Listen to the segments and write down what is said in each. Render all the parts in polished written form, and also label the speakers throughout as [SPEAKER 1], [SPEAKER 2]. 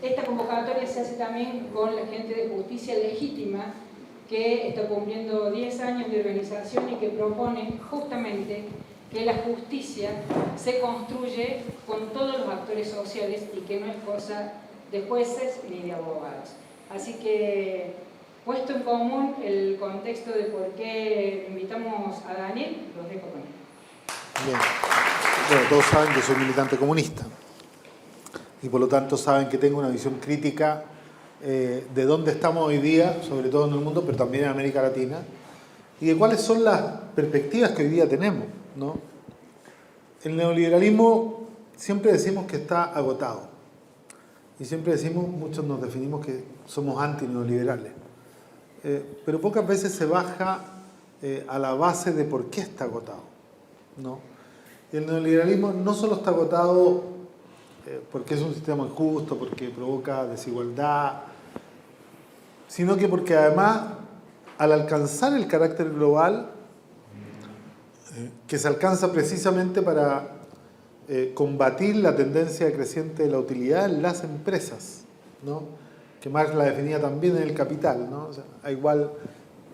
[SPEAKER 1] esta convocatoria se hace también con la gente de Justicia Legítima, que está cumpliendo 10 años de organización y que propone justamente que la justicia se construye con todos los actores sociales y que no es cosa de jueces ni de abogados. Así que, puesto en común el contexto de por qué invitamos a Daniel, los dejo con él.
[SPEAKER 2] Bien. Bueno, todos saben que soy militante comunista y por lo tanto saben que tengo una visión crítica de dónde estamos hoy día, sobre todo en el mundo, pero también en América Latina, y de cuáles son las perspectivas que hoy día tenemos, ¿no? El neoliberalismo siempre decimos que está agotado y siempre decimos, muchos nos definimos que somos antineoliberales, pero pocas veces se baja a la base de por qué está agotado, ¿no? El neoliberalismo no solo está agotado porque es un sistema injusto, porque provoca desigualdad, sino que porque además, al alcanzar el carácter global, que se alcanza precisamente para combatir la tendencia creciente de la utilidad en las empresas, ¿no? Que Marx la definía también en el Capital, ¿no? O sea, a igual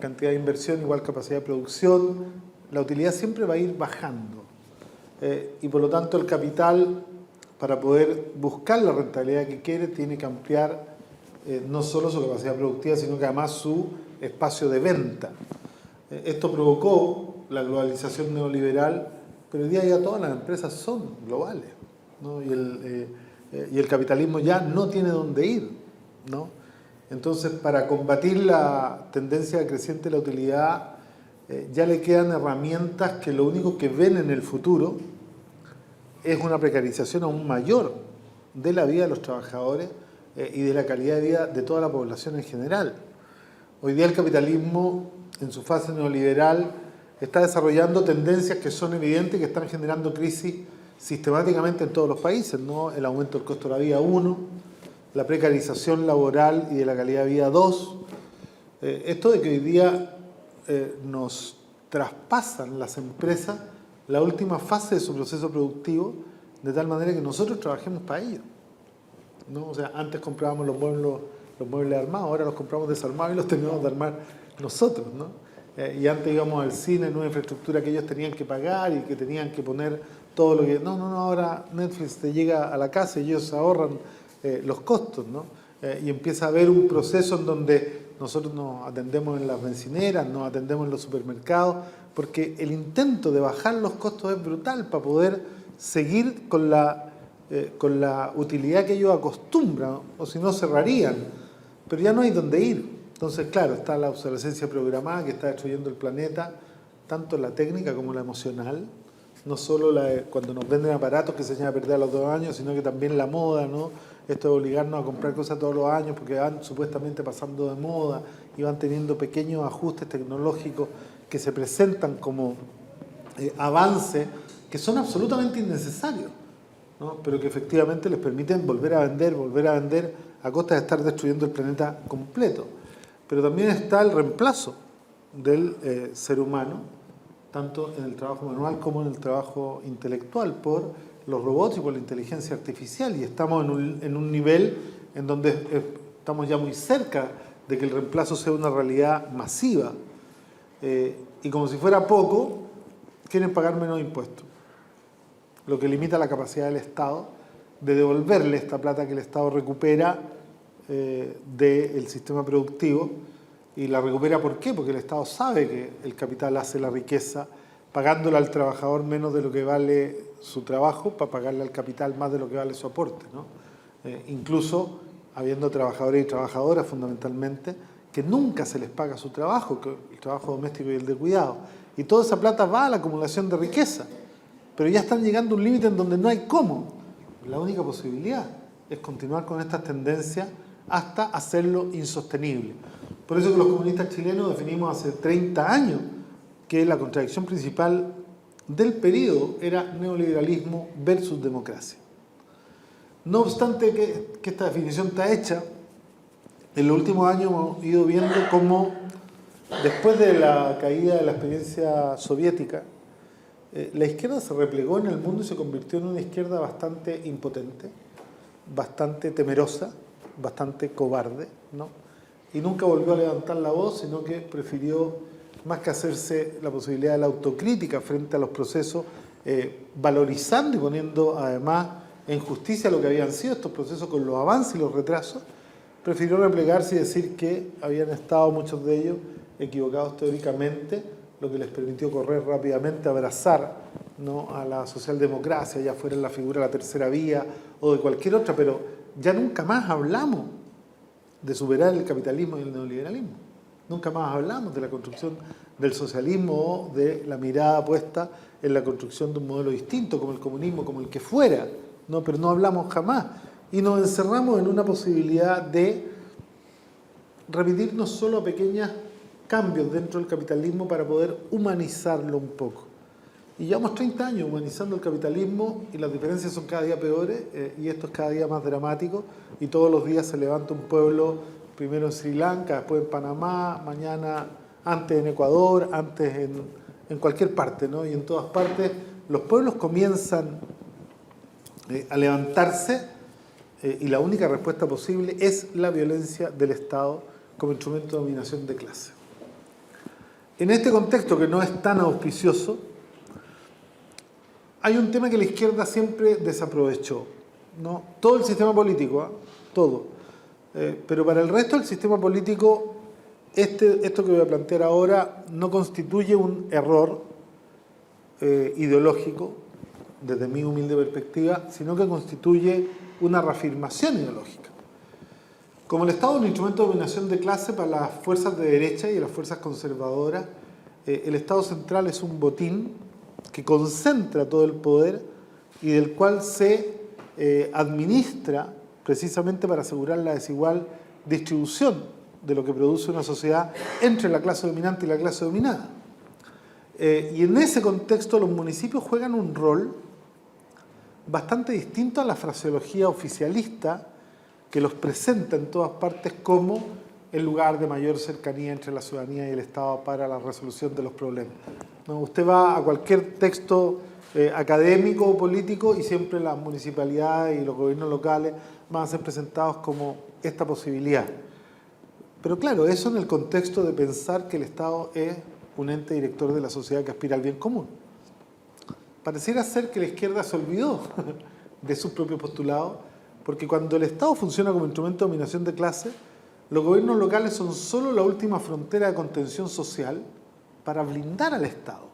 [SPEAKER 2] cantidad de inversión, igual capacidad de producción, la utilidad siempre va a ir bajando. Y por lo tanto el capital, para poder buscar la rentabilidad que quiere, tiene que ampliar no solo su capacidad productiva, sino que además su espacio de venta. Esto provocó la globalización neoliberal, pero hoy día ya todas las empresas son globales, ¿no? Y el capitalismo ya no tiene dónde ir, ¿no? Entonces, para combatir la tendencia creciente de la utilidad, ya le quedan herramientas que lo único que ven en el futuro es una precarización aún mayor de la vida de los trabajadores y de la calidad de vida de toda la población en general. Hoy día el capitalismo, en su fase neoliberal, está desarrollando tendencias que son evidentes, que están generando crisis sistemáticamente en todos los países, ¿no? El aumento del costo de la vida, 1, la precarización laboral y de la calidad de vida, 2. Esto de que hoy día nos traspasan las empresas la última fase de su proceso productivo, de tal manera que nosotros trabajemos para ellos, ¿no? O sea, antes comprábamos los muebles armados, ahora los compramos desarmados y los tenemos de armar nosotros, ¿no? Y antes íbamos al cine en una infraestructura que ellos tenían que pagar y que tenían que poner todo lo que... No, ahora Netflix te llega a la casa y ellos ahorran los costos, ¿no? Y empieza a haber un proceso en donde nosotros nos atendemos en las bencineras, nos atendemos en los supermercados, porque el intento de bajar los costos es brutal para poder seguir con la utilidad que ellos acostumbran, o si no cerrarían, pero ya no hay dónde ir. Entonces, claro, está la obsolescencia programada que está destruyendo el planeta, tanto la técnica como la emocional, no solo cuando nos venden aparatos que se echan a perder a los 2 años, sino que también la moda, ¿no? Esto de obligarnos a comprar cosas todos los años porque van supuestamente pasando de moda y van teniendo pequeños ajustes tecnológicos que se presentan como avances que son absolutamente innecesarios, ¿no? Pero que efectivamente les permiten volver a vender a costa de estar destruyendo el planeta completo. Pero también está el reemplazo del ser humano, tanto en el trabajo manual como en el trabajo intelectual, por los robots y por la inteligencia artificial. Y estamos en un nivel en donde estamos ya muy cerca de que el reemplazo sea una realidad masiva. Y como si fuera poco, quieren pagar menos impuestos, lo que limita la capacidad del Estado de devolverle esta plata que el Estado recupera del sistema productivo. Y la recupera, ¿por qué? Porque el Estado sabe que el capital hace la riqueza pagándole al trabajador menos de lo que vale su trabajo para pagarle al capital más de lo que vale su aporte, ¿no? Incluso habiendo trabajadores y trabajadoras fundamentalmente que nunca se les paga su trabajo, el trabajo doméstico y el de cuidado. Y toda esa plata va a la acumulación de riqueza. Pero ya están llegando a un límite en donde no hay cómo. La única posibilidad es continuar con estas tendencias hasta hacerlo insostenible. Por eso que los comunistas chilenos definimos hace 30 años que la contradicción principal del periodo era neoliberalismo versus democracia. No obstante que esta definición está hecha, en los últimos años hemos ido viendo cómo, después de la caída de la experiencia soviética, la izquierda se replegó en el mundo y se convirtió en una izquierda bastante impotente, bastante temerosa, bastante cobarde, ¿no? Y nunca volvió a levantar la voz, sino que prefirió, más que hacerse la posibilidad de la autocrítica frente a los procesos, valorizando y poniendo además en justicia lo que habían sido estos procesos con los avances y los retrasos, prefirió replegarse y decir que habían estado muchos de ellos equivocados teóricamente, lo que les permitió correr rápidamente, abrazar, ¿no?, a la socialdemocracia, ya fuera en la figura de la tercera vía o de cualquier otra, pero ya nunca más hablamos de superar el capitalismo y el neoliberalismo. Nunca más hablamos de la construcción del socialismo o de la mirada puesta en la construcción de un modelo distinto, como el comunismo, como el que fuera, ¿no? Pero no hablamos jamás. Y nos encerramos en una posibilidad de remitirnos solo a pequeños cambios dentro del capitalismo para poder humanizarlo un poco. Y llevamos 30 años humanizando el capitalismo y las diferencias son cada día peores y esto es cada día más dramático y todos los días se levanta un pueblo, primero en Sri Lanka, después en Panamá, mañana antes en Ecuador, antes en cualquier parte, ¿no? Y en todas partes los pueblos comienzan a levantarse y la única respuesta posible es la violencia del Estado como instrumento de dominación de clase. En este contexto que no es tan auspicioso, hay un tema que la izquierda siempre desaprovechó, ¿no? Todo el sistema político, todo. Pero para el resto del sistema político, esto que voy a plantear ahora no constituye un error ideológico, desde mi humilde perspectiva, sino que constituye una reafirmación ideológica. Como el Estado es un instrumento de dominación de clase para las fuerzas de derecha y las fuerzas conservadoras, el Estado central es un botín que concentra todo el poder y del cual se administra precisamente para asegurar la desigual distribución de lo que produce una sociedad entre la clase dominante y la clase dominada. Y en ese contexto los municipios juegan un rol bastante distinto a la fraseología oficialista que los presenta en todas partes como el lugar de mayor cercanía entre la ciudadanía y el Estado para la resolución de los problemas, ¿no? Usted va a cualquier texto académico o político y siempre las municipalidades y los gobiernos locales van a ser presentados como esta posibilidad. Pero claro, eso en el contexto de pensar que el Estado es un ente director de la sociedad que aspira al bien común. Pareciera ser que la izquierda se olvidó de sus propios postulados, porque cuando el Estado funciona como instrumento de dominación de clase, los gobiernos locales son solo la última frontera de contención social para blindar al Estado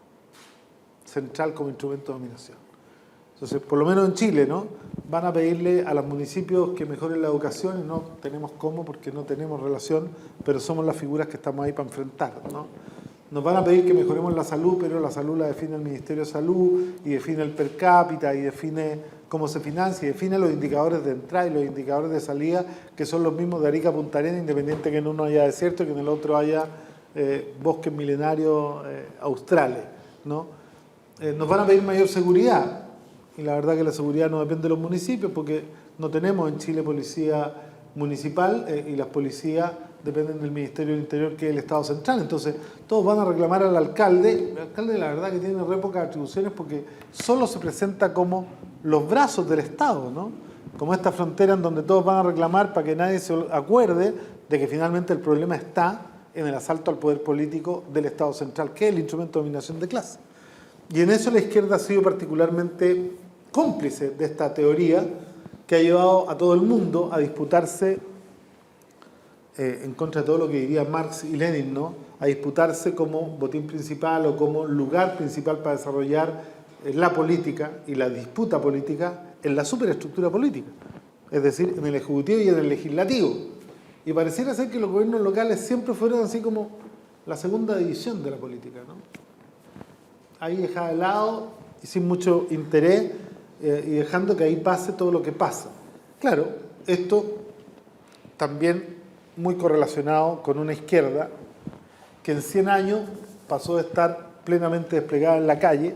[SPEAKER 2] central como instrumento de dominación. Entonces, por lo menos en Chile, ¿no?, van a pedirle a los municipios que mejoren la educación y no tenemos cómo porque no tenemos relación, pero somos las figuras que estamos ahí para enfrentar, ¿no? Nos van a pedir que mejoremos la salud, pero la salud la define el Ministerio de Salud y define el per cápita y define cómo se financia y define los indicadores de entrada y los indicadores de salida, que son los mismos de Arica a Punta Arenas, independiente que en uno haya desierto y que en el otro haya bosques milenarios australes, ¿no? Nos van a pedir mayor seguridad y la verdad que la seguridad no depende de los municipios porque no tenemos en Chile policía municipal y las policías dependen del Ministerio del Interior, que es el Estado central. Entonces, todos van a reclamar al alcalde. El alcalde, la verdad, que tiene re pocas atribuciones porque solo se presenta como los brazos del Estado, ¿no? Como esta frontera en donde todos van a reclamar para que nadie se acuerde de que finalmente el problema está en el asalto al poder político del Estado central, que es el instrumento de dominación de clase. Y en eso la izquierda ha sido particularmente cómplice de esta teoría que ha llevado a todo el mundo a disputarse en contra de todo lo que diría Marx y Lenin, ¿no?, a disputarse como botín principal o como lugar principal para desarrollar la política y la disputa política en la superestructura política, es decir, en el Ejecutivo y en el Legislativo. Y pareciera ser que los gobiernos locales siempre fueron así como la segunda división de la política, ¿no? Ahí dejada de lado y sin mucho interés y dejando que ahí pase todo lo que pasa. Claro, esto también muy correlacionado con una izquierda que en 100 años pasó de estar plenamente desplegada en la calle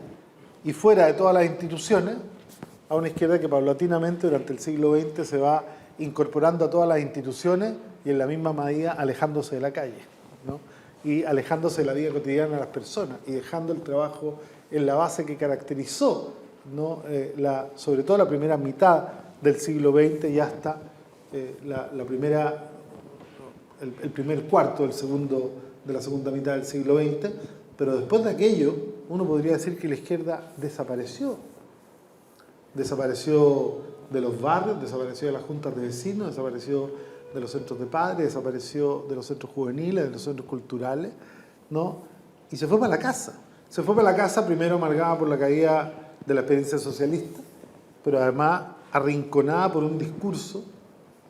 [SPEAKER 2] y fuera de todas las instituciones a una izquierda que paulatinamente durante el siglo XX se va incorporando a todas las instituciones y en la misma medida alejándose de la calle, ¿no?, y alejándose de la vida cotidiana de las personas y dejando el trabajo en la base que caracterizó, ¿no?, sobre todo la primera mitad del siglo XX y hasta el primer cuarto de la segunda mitad del siglo XX, pero después de aquello uno podría decir que la izquierda desapareció. Desapareció de los barrios, desapareció de las juntas de vecinos, desapareció de los centros de padres, desapareció de los centros juveniles, de los centros culturales, ¿no? Y se fue para la casa. Se fue para la casa primero amargada por la caída de la experiencia socialista, pero además arrinconada por un discurso,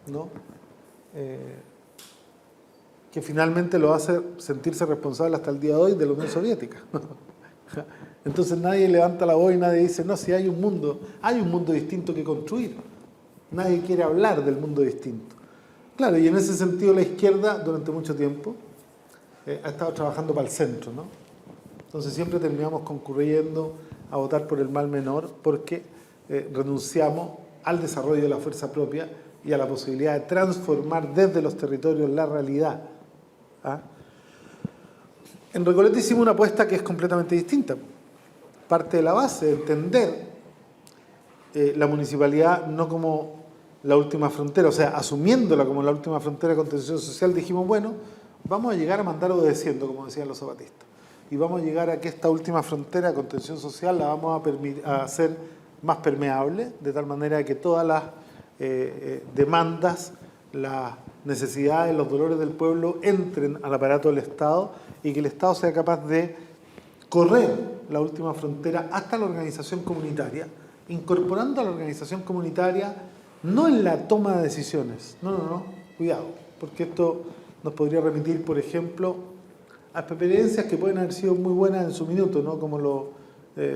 [SPEAKER 2] ¿no? Que finalmente lo hace sentirse responsable hasta el día de hoy de la Unión Soviética. Entonces nadie levanta la voz y nadie dice, no, si hay un mundo distinto que construir. Nadie quiere hablar del mundo distinto. Claro, y en ese sentido la izquierda durante mucho tiempo ha estado trabajando para el centro, ¿no? Entonces siempre terminamos concurriendo a votar por el mal menor porque renunciamos al desarrollo de la fuerza propia y a la posibilidad de transformar desde los territorios la realidad. ¿Ah? En Recoleta hicimos una apuesta que es completamente distinta. Parte de la base de entender la municipalidad no como la última frontera, o sea, asumiéndola como la última frontera de contención social, dijimos, bueno, vamos a llegar a mandar obedeciendo, como decían los zapatistas, y vamos a llegar a que esta última frontera de contención social la vamos a hacer más permeable, de tal manera que todas las demandas, las necesidades, los dolores del pueblo entren al aparato del Estado y que el Estado sea capaz de correr la última frontera hasta la organización comunitaria, incorporando a la organización comunitaria no en la toma de decisiones, no, cuidado, porque esto nos podría remitir, por ejemplo, a experiencias que pueden haber sido muy buenas en su minuto, ¿no? Como los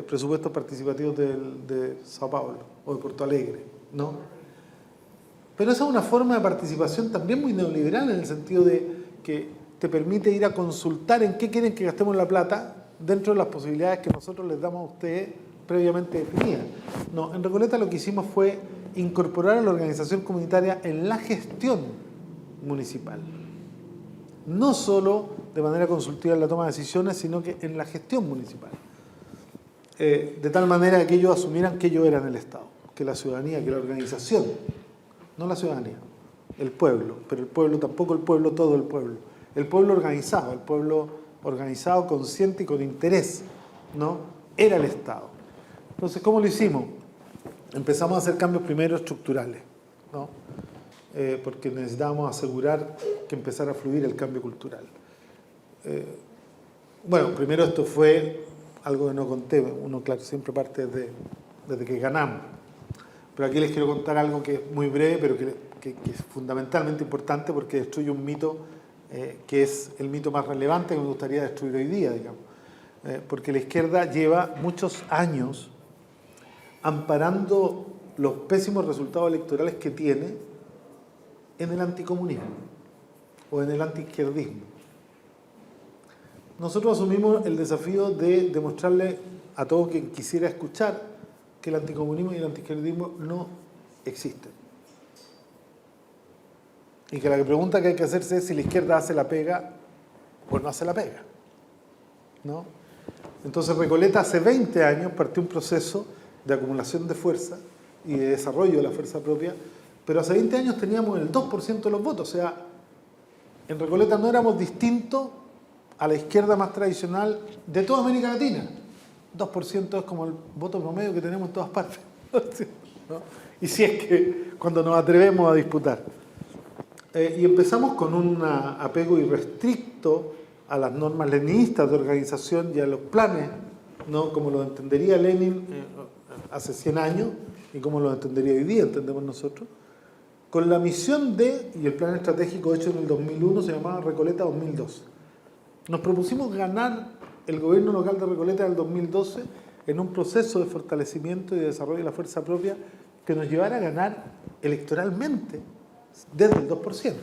[SPEAKER 2] presupuestos participativos de Sao Paulo o de Porto Alegre, ¿no? Pero esa es una forma de participación también muy neoliberal, en el sentido de que te permite ir a consultar en qué quieren que gastemos la plata dentro de las posibilidades que nosotros les damos a ustedes previamente definidas. No, en Recoleta lo que hicimos fue incorporar a la organización comunitaria en la gestión municipal. No solo de manera consultiva en la toma de decisiones, sino que en la gestión municipal. De tal manera que ellos asumieran que ellos eran el Estado, que la ciudadanía, que la organización, no la ciudadanía, el pueblo, pero el pueblo tampoco el pueblo, todo el pueblo. El pueblo organizado, consciente y con interés, ¿no? Era el Estado. Entonces, ¿cómo lo hicimos? Empezamos a hacer cambios primero estructurales, ¿no? Porque necesitábamos asegurar que empezara a fluir el cambio cultural. Bueno, primero esto fue algo que no conté, uno claro, siempre parte desde que ganamos. Pero aquí les quiero contar algo que es muy breve, pero que es fundamentalmente importante porque destruye un mito que es el mito más relevante que me gustaría destruir hoy día, digamos. Porque la izquierda lleva muchos años amparando los pésimos resultados electorales que tiene en el anticomunismo o en el antiizquierdismo. Nosotros asumimos el desafío de demostrarle a todo quien quisiera escuchar que el anticomunismo y el antiizquierdismo no existen. Y que la pregunta que hay que hacerse es si la izquierda hace la pega o no hace la pega, ¿no? Entonces Recoleta hace 20 años partió un proceso de acumulación de fuerza y de desarrollo de la fuerza propia, pero hace 20 años teníamos el 2% de los votos, o sea, en Recoleta no éramos distintos a la izquierda más tradicional de toda América Latina. 2% es como el voto promedio que tenemos en todas partes, ¿no? Y si es que cuando nos atrevemos a disputar. Y empezamos con un apego irrestricto a las normas leninistas de organización y a los planes, ¿no? Como lo entendería Lenin hace 100 años y como lo entendería hoy día, entendemos nosotros, con la misión y el plan estratégico hecho en el 2001 se llamaba Recoleta 2012. Nos propusimos ganar el gobierno local de Recoleta del 2012 en un proceso de fortalecimiento y de desarrollo de la fuerza propia que nos llevara a ganar electoralmente desde el 2%.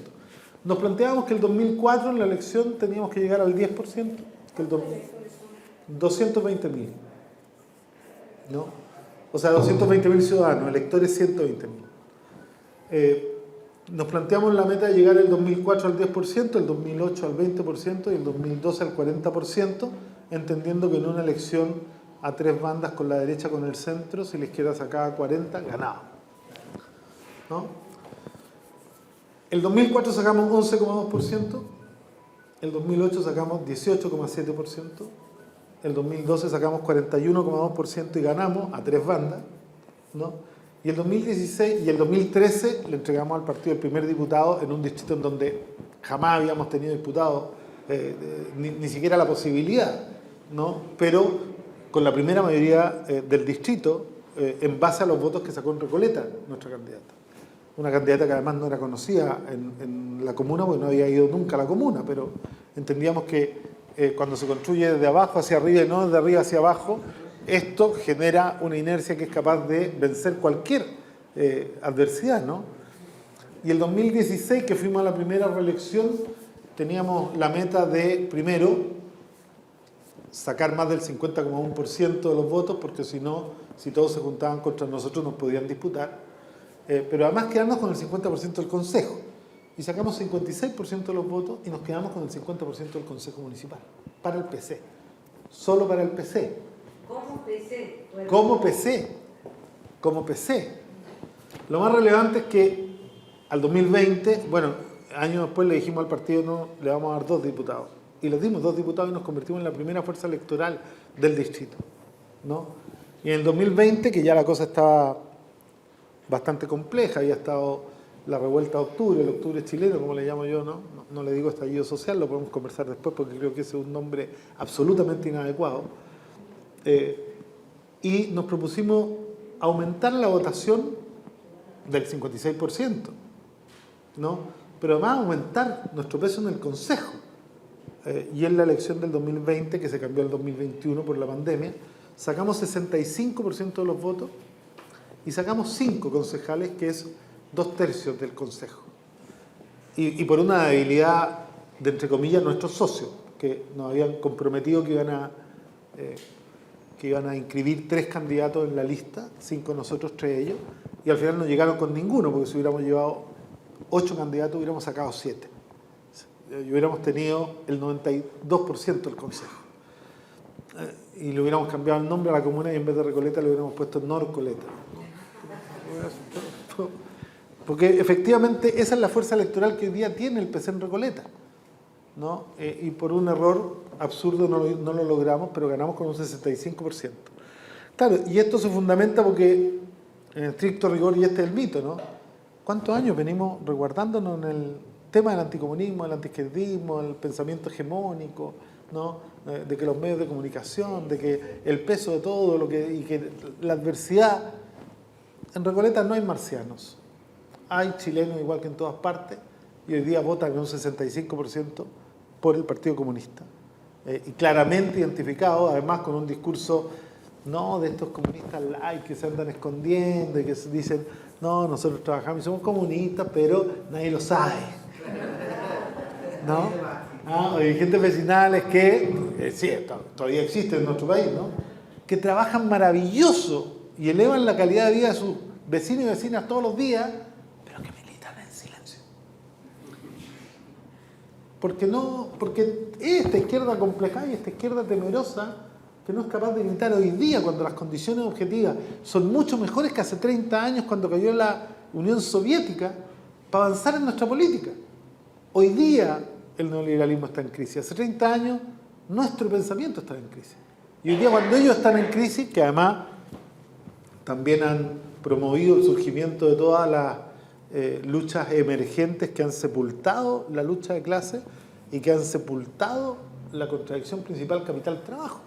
[SPEAKER 2] Nos planteábamos que el 2004 en la elección teníamos que llegar al 10%, que el 220.000, ¿no? O sea, 220.000 ciudadanos, electores 120.000. Nos planteamos la meta de llegar el 2004 al 10%, el 2008 al 20% y el 2012 al 40%, entendiendo que en una elección a tres bandas con la derecha con el centro, si la izquierda sacaba 40, ganaba. ¿no? El 2004 sacamos 11,2%, el 2008 sacamos 18,7%, el 2012 sacamos 41,2% y ganamos a 3 bandas, ¿no? Y el 2016 y el 2013 le entregamos al partido el primer diputado en un distrito en donde jamás habíamos tenido diputados, ni siquiera la posibilidad, ¿no? Pero con la primera mayoría del distrito, en base a los votos que sacó en Recoleta nuestra candidata. Una candidata que además no era conocida en la comuna porque no había ido nunca a la comuna, pero entendíamos que cuando se construye desde abajo hacia arriba y no desde arriba hacia abajo, esto genera una inercia que es capaz de vencer cualquier adversidad, ¿no? Y el 2016, que fuimos a la primera reelección, teníamos la meta de, primero, sacar más del 50,1% de los votos, porque si no, si todos se juntaban contra nosotros nos podían disputar. Pero además quedarnos con el 50% del Consejo. Y sacamos 56% de los votos y nos quedamos con el 50% del Consejo Municipal. Para el PC. Solo para el PC.
[SPEAKER 3] ¿Cómo PC? Bueno.
[SPEAKER 2] Como PC. Lo más relevante es que al 2020, bueno, años después le dijimos al partido, no, le vamos a dar 2 diputados. Y les dimos 2 diputados y nos convertimos en la primera fuerza electoral del distrito, ¿no? Y en el 2020, que ya la cosa estaba bastante compleja, había estado la revuelta de octubre, el octubre chileno, como le llamo yo, no le digo estallido social, lo podemos conversar después porque creo que ese es un nombre absolutamente inadecuado. Y nos propusimos aumentar la votación del 56%, ¿no? Pero además aumentar nuestro peso en el Consejo. Y en la elección del 2020, que se cambió al 2021 por la pandemia, sacamos 65% de los votos y sacamos 5 concejales, que es 2/3 del Consejo. Y por una debilidad de, entre comillas, nuestros socios, que nos habían comprometido que iban a inscribir 3 candidatos en la lista, 5 nosotros, 3 ellos, y al final no llegaron con ninguno, porque si hubiéramos llevado 8 candidatos hubiéramos sacado 7. Y hubiéramos tenido el 92% del Consejo. Y le hubiéramos cambiado el nombre a la comuna y en vez de Recoleta le hubiéramos puesto Norcoleta. Porque efectivamente esa es la fuerza electoral que hoy día tiene el PC en Recoleta, ¿no? Y por un error absurdo no lo logramos, pero ganamos con un 65%. Claro, y esto se fundamenta porque, en estricto rigor, y este es el mito, ¿no? ¿Cuántos años venimos resguardándonos en el tema del anticomunismo, del antiizquierdismo, el pensamiento hegemónico, ¿no? De que los medios de comunicación, de que el peso de todo, y que la adversidad. En Recoleta no hay marcianos. Hay chilenos igual que en todas partes y hoy día votan en un 65% por el Partido Comunista. Y claramente identificado, además con un discurso no de estos comunistas light que se andan escondiendo y que dicen, no, nosotros trabajamos y somos comunistas, pero nadie lo sabe, ¿no? O dirigentes vecinales que, sí, todavía existen en nuestro país, ¿no? Que trabajan maravilloso y elevan la calidad de vida de sus vecinos y vecinas todos los días, pero que militan en silencio. Porque esta izquierda compleja y esta izquierda temerosa que no es capaz de militar hoy día cuando las condiciones objetivas son mucho mejores que hace 30 años cuando cayó la Unión Soviética para avanzar en nuestra política. Hoy día el neoliberalismo está en crisis. Hace 30 años nuestro pensamiento está en crisis. Y hoy día cuando ellos están en crisis, que además también han promovido el surgimiento de todas las luchas emergentes que han sepultado la lucha de clases y que han sepultado la contradicción principal capital-trabajo.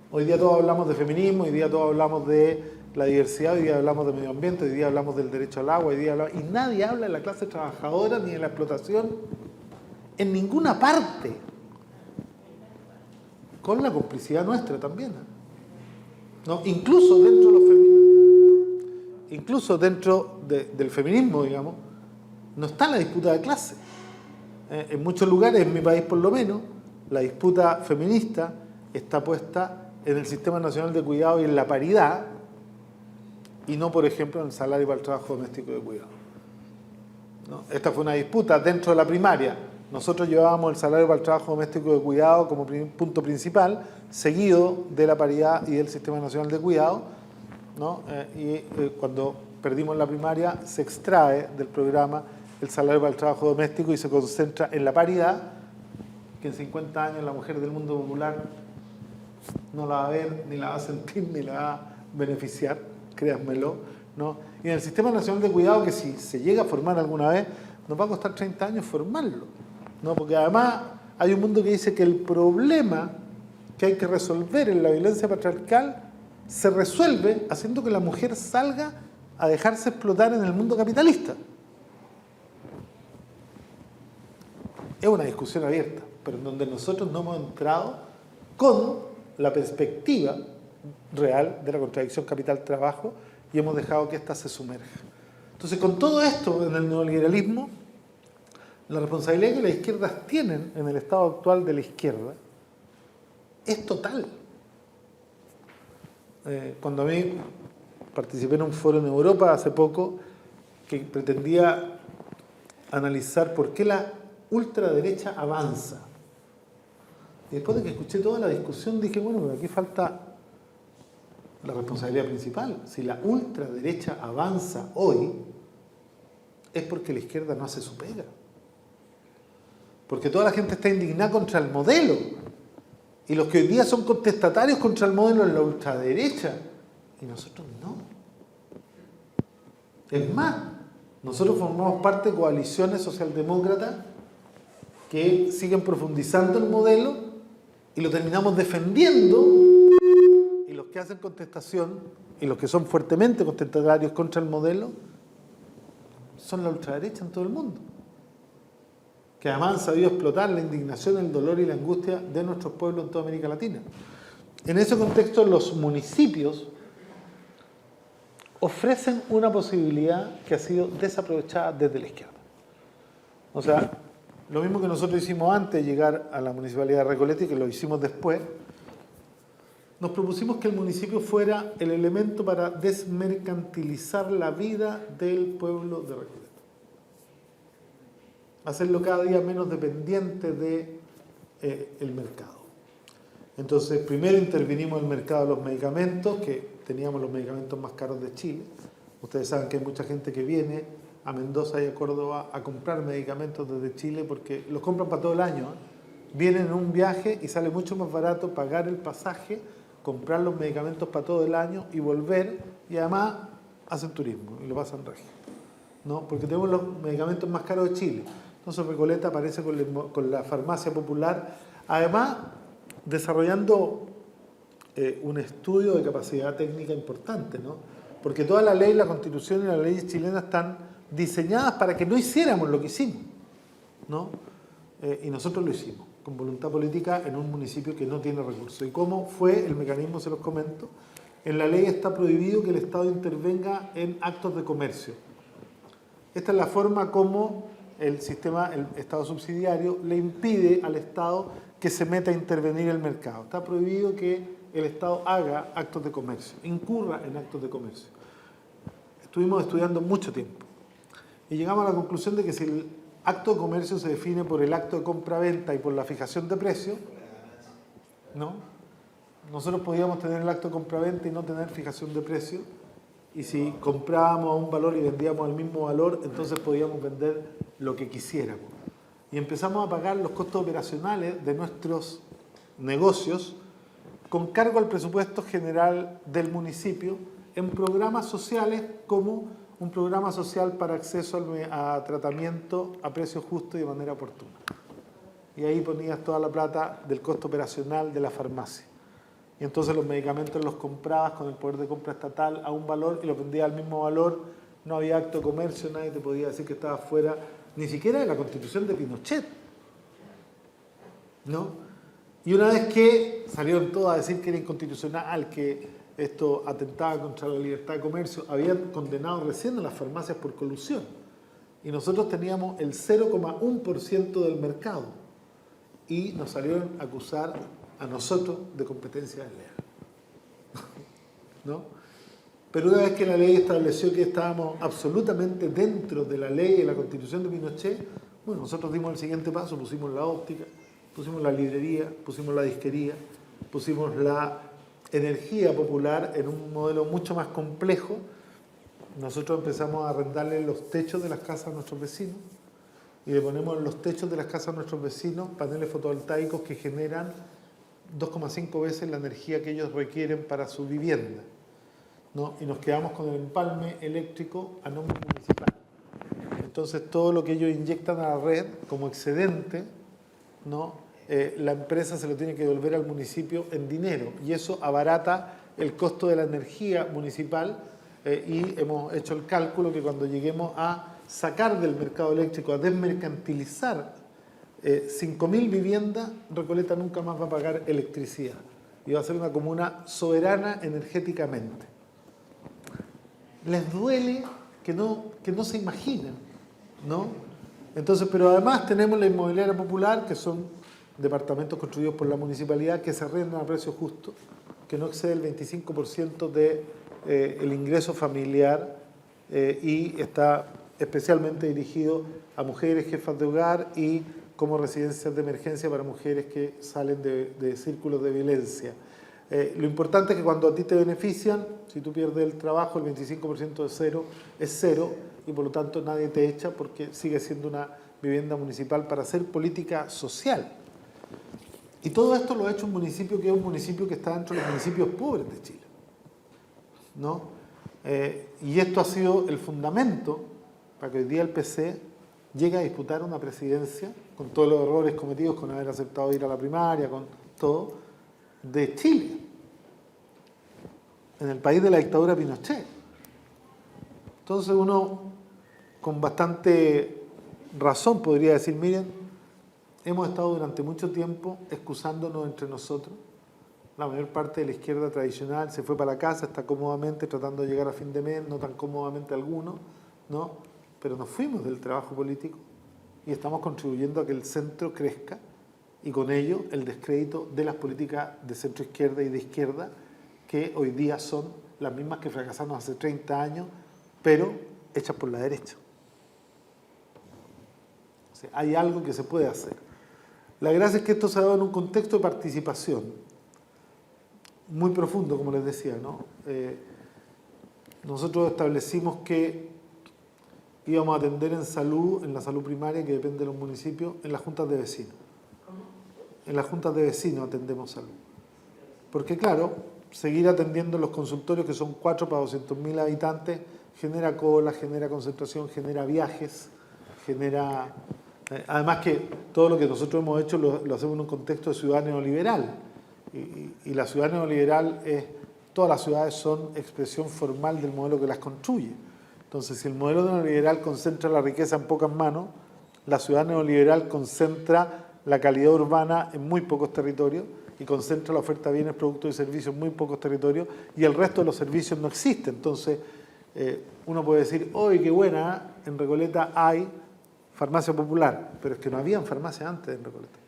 [SPEAKER 2] Hoy día todos hablamos de feminismo, hoy día todos hablamos de la diversidad, hoy día hablamos de medio ambiente, hoy día hablamos del derecho al agua, y nadie habla de la clase trabajadora ni de la explotación en ninguna parte, con la complicidad nuestra también, ¿no? Incluso dentro del feminismo, digamos, no está la disputa de clase. En muchos lugares, en mi país por lo menos, la disputa feminista está puesta en el Sistema Nacional de Cuidado y en la paridad, y no, por ejemplo, en el salario para el trabajo doméstico de cuidado, ¿no? Esta fue una disputa dentro de la primaria. Nosotros llevábamos el salario para el trabajo doméstico de cuidado como punto principal, seguido de la paridad y del Sistema Nacional de Cuidado, ¿no? Cuando perdimos la primaria, se extrae del programa el salario para el trabajo doméstico y se concentra en la paridad, que en 50 años la mujer del mundo popular no la va a ver, ni la va a sentir, ni la va a beneficiar, créanmelo, ¿no? Y en el Sistema Nacional de Cuidado, que si se llega a formar alguna vez, nos va a costar 30 años formarlo, ¿no? Porque además hay un mundo que dice que el problema que hay que resolver en la violencia patriarcal se resuelve haciendo que la mujer salga a dejarse explotar en el mundo capitalista. Es una discusión abierta, pero en donde nosotros no hemos entrado con la perspectiva real de la contradicción capital-trabajo y hemos dejado que ésta se sumerja. Entonces, con todo esto en el neoliberalismo, la responsabilidad que las izquierdas tienen en el estado actual de la izquierda es total. Cuando a mí participé en un foro en Europa hace poco que pretendía analizar por qué la ultraderecha avanza. Y después de que escuché toda la discusión dije, bueno, pero aquí falta la responsabilidad principal. Si la ultraderecha avanza hoy, es porque la izquierda no hace su pega. Porque toda la gente está indignada contra el modelo. Y los que hoy día son contestatarios contra el modelo es la ultraderecha. Y nosotros no. Es más, nosotros formamos parte de coaliciones socialdemócratas que siguen profundizando el modelo y lo terminamos defendiendo. Y los que hacen contestación y los que son fuertemente contestatarios contra el modelo son la ultraderecha en todo el mundo, que además han sabido explotar la indignación, el dolor y la angustia de nuestros pueblos en toda América Latina. En ese contexto, los municipios ofrecen una posibilidad que ha sido desaprovechada desde la izquierda. O sea, lo mismo que nosotros hicimos antes de llegar a la Municipalidad de Recoleta y que lo hicimos después, nos propusimos que el municipio fuera el elemento para desmercantilizar la vida del pueblo de Recoleta. Hacerlo cada día menos dependiente del mercado. Entonces, primero intervinimos en el mercado de los medicamentos, que teníamos los medicamentos más caros de Chile. Ustedes saben que hay mucha gente que viene a Mendoza y a Córdoba a comprar medicamentos desde Chile porque los compran para todo el año, ¿eh? Vienen en un viaje y sale mucho más barato pagar el pasaje, comprar los medicamentos para todo el año y volver, y además hacen turismo y lo pasan regio, ¿no? Porque tenemos los medicamentos más caros de Chile. Entonces Recoleta aparece con la farmacia popular, además desarrollando un estudio de capacidad técnica importante, ¿no? Porque toda la ley, la Constitución y las leyes chilenas están diseñadas para que no hiciéramos lo que hicimos, ¿no? Y nosotros lo hicimos, con voluntad política en un municipio que no tiene recursos. ¿Y cómo fue el mecanismo? Se los comento. En la ley está prohibido que el Estado intervenga en actos de comercio. Esta es la forma como el sistema, el Estado subsidiario, le impide al Estado que se meta a intervenir el mercado. Está prohibido que el Estado haga actos de comercio, incurra en actos de comercio. Estuvimos estudiando mucho tiempo y llegamos a la conclusión de que si el acto de comercio se define por el acto de compra-venta y por la fijación de precios, ¿no? Nosotros podíamos tener el acto de compra-venta y no tener fijación de precios, y si comprábamos a un valor y vendíamos al mismo valor, entonces podíamos vender lo que quisiéramos. Y empezamos a pagar los costos operacionales de nuestros negocios con cargo al presupuesto general del municipio en programas sociales como un programa social para acceso a tratamiento a precio justo y de manera oportuna. Y ahí ponías toda la plata del costo operacional de la farmacia. Y entonces los medicamentos los comprabas con el poder de compra estatal a un valor y los vendías al mismo valor. No había acto de comercio, nadie te podía decir que estabas fuera, ni siquiera de la Constitución de Pinochet, ¿no? Y una vez que salieron todos a decir que era inconstitucional, que esto atentaba contra la libertad de comercio, habían condenado recién a las farmacias por colusión. Y nosotros teníamos el 0,1% del mercado. Y nos salieron a acusar a nosotros de competencia desleal, ¿no? Pero una vez que la ley estableció que estábamos absolutamente dentro de la ley y de la Constitución de Pinochet, bueno, nosotros dimos el siguiente paso, pusimos la óptica, pusimos la librería, pusimos la disquería, pusimos la energía popular en un modelo mucho más complejo, nosotros empezamos a arrendarle los techos de las casas a nuestros vecinos y le ponemos en los techos de las casas a nuestros vecinos paneles fotovoltaicos que generan 2,5 veces la energía que ellos requieren para su vivienda, ¿no? Y nos quedamos con el empalme eléctrico a nombre municipal. Entonces todo lo que ellos inyectan a la red como excedente, ¿no? La empresa se lo tiene que devolver al municipio en dinero y eso abarata el costo de la energía municipal y hemos hecho el cálculo que cuando lleguemos a sacar del mercado eléctrico, a desmercantilizar 5.000 viviendas, Recoleta nunca más va a pagar electricidad y va a ser una comuna soberana energéticamente. Les duele que no se imaginen, ¿no? Entonces, pero además tenemos la inmobiliaria popular, que son departamentos construidos por la municipalidad que se arrendan a precio justo, que no excede el 25% del ingreso familiar y está especialmente dirigido a mujeres jefas de hogar y como residencias de emergencia para mujeres que salen de círculos de violencia. Lo importante es que cuando a ti te benefician, si tú pierdes el trabajo, el 25% de cero es cero y por lo tanto nadie te echa porque sigue siendo una vivienda municipal para hacer política social. Y todo esto lo ha hecho un municipio que es un municipio que está dentro de los municipios pobres de Chile, ¿no? Y esto ha sido el fundamento para que hoy día el PC llegue a disputar una presidencia con todos los errores cometidos, con haber aceptado ir a la primaria, con todo, de Chile, en el país de la dictadura Pinochet. Entonces uno, con bastante razón, podría decir, miren, hemos estado durante mucho tiempo excusándonos entre nosotros. La mayor parte de la izquierda tradicional se fue para la casa, está cómodamente tratando de llegar a fin de mes, no tan cómodamente algunos, ¿no? Pero nos fuimos del trabajo político y estamos contribuyendo a que el centro crezca y con ello el descrédito de las políticas de centro izquierda y de izquierda que hoy día son las mismas que fracasaron hace 30 años, pero hechas por la derecha. O sea, hay algo que se puede hacer. La gracia es que esto se ha dado en un contexto de participación muy profundo, como les decía, ¿no? Nosotros establecimos que íbamos a atender en salud, en la salud primaria, que depende de los municipios, en las juntas de vecinos. En las juntas de vecinos atendemos salud. Porque claro, seguir atendiendo los consultorios, que son 4 para 200.000 habitantes, genera cola, genera concentración, genera viajes, genera... además que todo lo que nosotros hemos hecho lo hacemos en un contexto de ciudad neoliberal. Y la ciudad neoliberal es... todas las ciudades son expresión formal del modelo que las construye. Entonces, si el modelo neoliberal concentra la riqueza en pocas manos, la ciudad neoliberal concentra la calidad urbana en muy pocos territorios y concentra la oferta de bienes, productos y servicios en muy pocos territorios y el resto de los servicios no existe. Entonces, uno puede decir, ¡oye, qué buena! En Recoleta hay farmacia popular, pero es que no habían farmacia antes en Recoleta.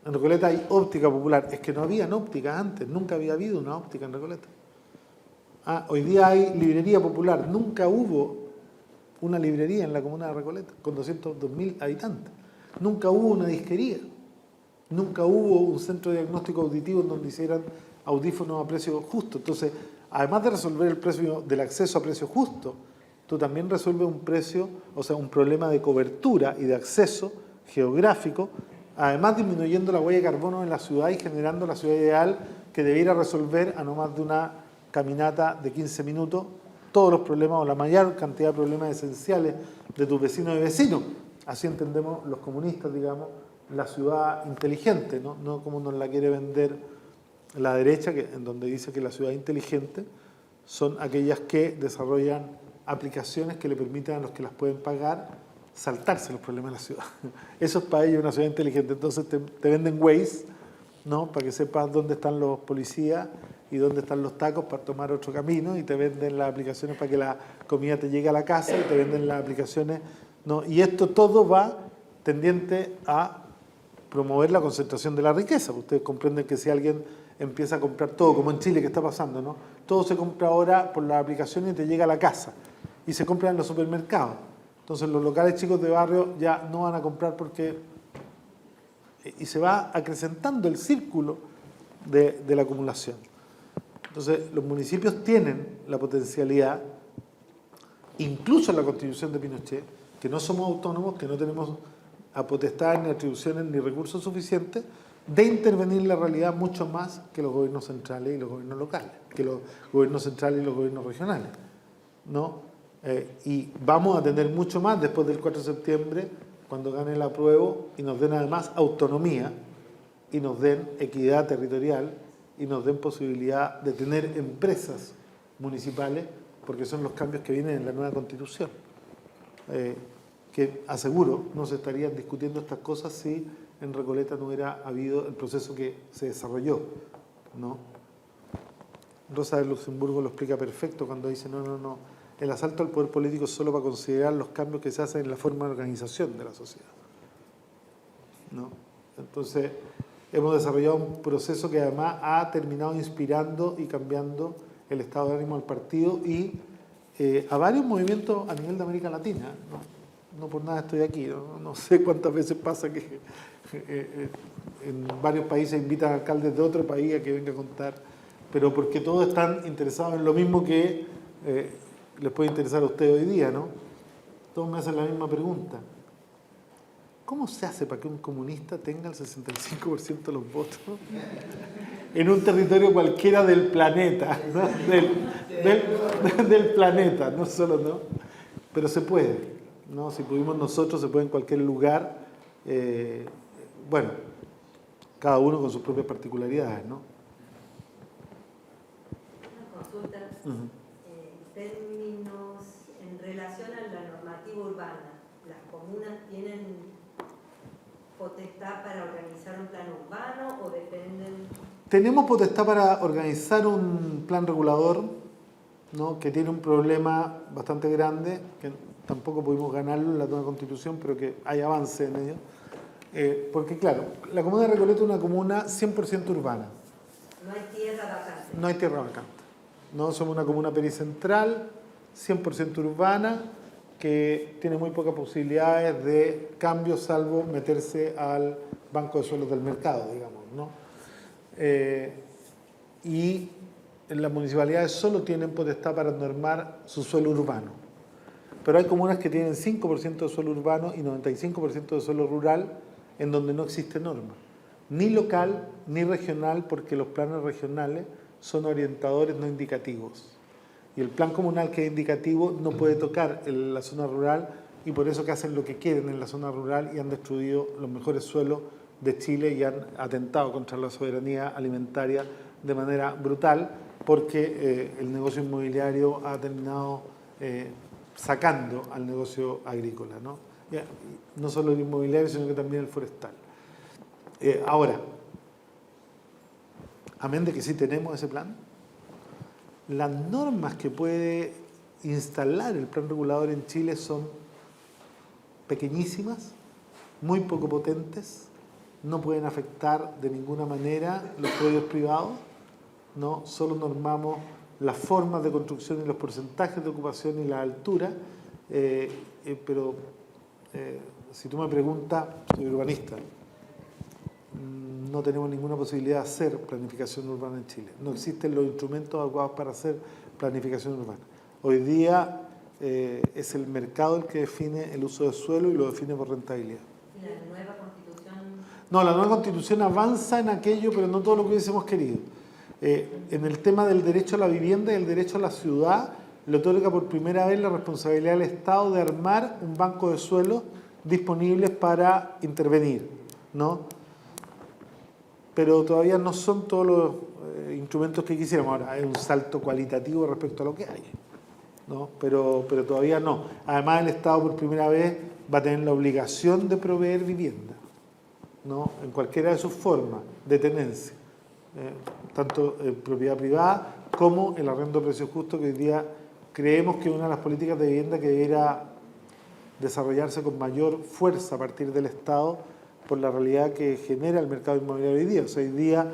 [SPEAKER 2] En Recoleta hay óptica popular, es que no habían óptica antes, nunca había habido una óptica en Recoleta. Hoy día hay librería popular, nunca hubo una librería en la comuna de Recoleta, con 202.000 habitantes. Nunca hubo una disquería, nunca hubo un centro de diagnóstico auditivo en donde hicieran audífonos a precio justo. Entonces, además de resolver el precio del acceso a precio justo, tú también resuelves un precio, o sea, un problema de cobertura y de acceso geográfico, además disminuyendo la huella de carbono en la ciudad y generando la ciudad ideal que debiera resolver a no más de una caminata de 15 minutos todos los problemas o la mayor cantidad de problemas esenciales de tus vecinos y vecinos. Así entendemos los comunistas, digamos, la ciudad inteligente, no como nos la quiere vender la derecha, en donde dice que la ciudad inteligente son aquellas que desarrollan aplicaciones que le permiten a los que las pueden pagar saltarse los problemas de la ciudad. Eso es para ellos una ciudad inteligente. Entonces te venden Waze, ¿no? Para que sepas dónde están los policías y dónde están los tacos para tomar otro camino, y te venden las aplicaciones para que la comida te llegue a la casa y te venden las aplicaciones, ¿no? Y esto todo va tendiente a promover la concentración de la riqueza. Ustedes comprenden que si alguien empieza a comprar todo, como en Chile que está pasando, ¿no? Todo se compra ahora por las aplicaciones y te llega a la casa y se compra en los supermercados. Entonces los locales chicos de barrio ya no van a comprar porque... y se va acrecentando el círculo de la acumulación. Entonces los municipios tienen la potencialidad incluso en la Constitución de Pinochet, que no somos autónomos, que no tenemos a potestades ni atribuciones ni recursos suficientes de intervenir en la realidad mucho más que los gobiernos centrales y los gobiernos locales, que los gobiernos centrales y los gobiernos regionales, ¿no? Y vamos a tener mucho más después del 4 de septiembre, cuando gane el apruebo y nos den además autonomía y nos den equidad territorial y nos den posibilidad de tener empresas municipales, porque son los cambios que vienen en la nueva Constitución. Que aseguro no se estarían discutiendo estas cosas si en Recoleta no hubiera habido el proceso que se desarrolló, ¿no? Rosa de Luxemburgo lo explica perfecto cuando dice no, el asalto al poder político es solo para considerar los cambios que se hacen en la forma de organización de la sociedad, ¿no? Entonces hemos desarrollado un proceso que además ha terminado inspirando y cambiando el estado de ánimo del partido y a varios movimientos a nivel de América Latina, no por nada estoy aquí, no sé cuántas veces pasa que en varios países invitan a alcaldes de otro país a que venga a contar, pero porque todos están interesados en lo mismo que les puede interesar a ustedes hoy día, ¿no? Todos me hacen la misma pregunta. ¿Cómo se hace para que un comunista tenga el 65% de los votos en un territorio cualquiera del planeta, ¿no? del planeta, no solo, ¿no? Pero se puede, ¿no? Si pudimos nosotros, se puede en cualquier lugar. Bueno, cada uno con sus propias particularidades, ¿no?
[SPEAKER 3] Una consulta. Términos en relación a la normativa urbana, ¿las comunas tienen potestad para organizar un plan urbano o dependen?
[SPEAKER 2] Tenemos potestad para organizar un plan regulador, ¿no? Que tiene un problema bastante grande, que tampoco pudimos ganarlo en la nueva Constitución, pero que hay avance en ello. Porque claro, la comuna de Recoleta es una comuna 100% urbana.
[SPEAKER 3] No hay tierra vacante.
[SPEAKER 2] No hay tierra vacante. No, somos una comuna pericentral, 100% urbana, que tiene muy pocas posibilidades de cambio, salvo meterse al banco de suelos del mercado, digamos, ¿no? Y en las municipalidades solo tienen potestad para normar su suelo urbano. Pero hay comunas que tienen 5% de suelo urbano y 95% de suelo rural, en donde no existe norma, ni local ni regional, porque los planes regionales son orientadores, no indicativos. Y el plan comunal que es indicativo no puede tocar en la zona rural, y por eso que hacen lo que quieren en la zona rural y han destruido los mejores suelos de Chile y han atentado contra la soberanía alimentaria de manera brutal, porque el negocio inmobiliario ha terminado sacando al negocio agrícola, ¿no? No solo el inmobiliario, sino que también el forestal. Ahora, amén de que sí tenemos ese plan, las normas que puede instalar el plan regulador en Chile son pequeñísimas, muy poco potentes, no pueden afectar de ninguna manera los predios privados, ¿no? Solo normamos las formas de construcción y los porcentajes de ocupación y la altura, pero si tú me preguntas, soy urbanista, no tenemos ninguna posibilidad de hacer planificación urbana en Chile. No existen los instrumentos adecuados para hacer planificación urbana. Hoy día es el mercado el que define el uso de suelo y lo define por rentabilidad.
[SPEAKER 3] ¿Y la nueva Constitución?
[SPEAKER 2] No, la nueva Constitución avanza en aquello, pero no todo lo que hubiésemos querido. En el tema del derecho a la vivienda y el derecho a la ciudad, le otorga por primera vez la responsabilidad del Estado de armar un banco de suelos disponibles para intervenir, ¿no? Pero todavía no son todos los instrumentos que quisiéramos. Ahora, es un salto cualitativo respecto a lo que hay, ¿no? Pero todavía no. Además, el Estado por primera vez va a tener la obligación de proveer vivienda, ¿no? En cualquiera de sus formas de tenencia, tanto en propiedad privada como el arrendo de precio justo, que hoy día creemos que es una de las políticas de vivienda que debiera desarrollarse con mayor fuerza a partir del Estado, por la realidad que genera el mercado inmobiliario hoy día. O sea, hoy día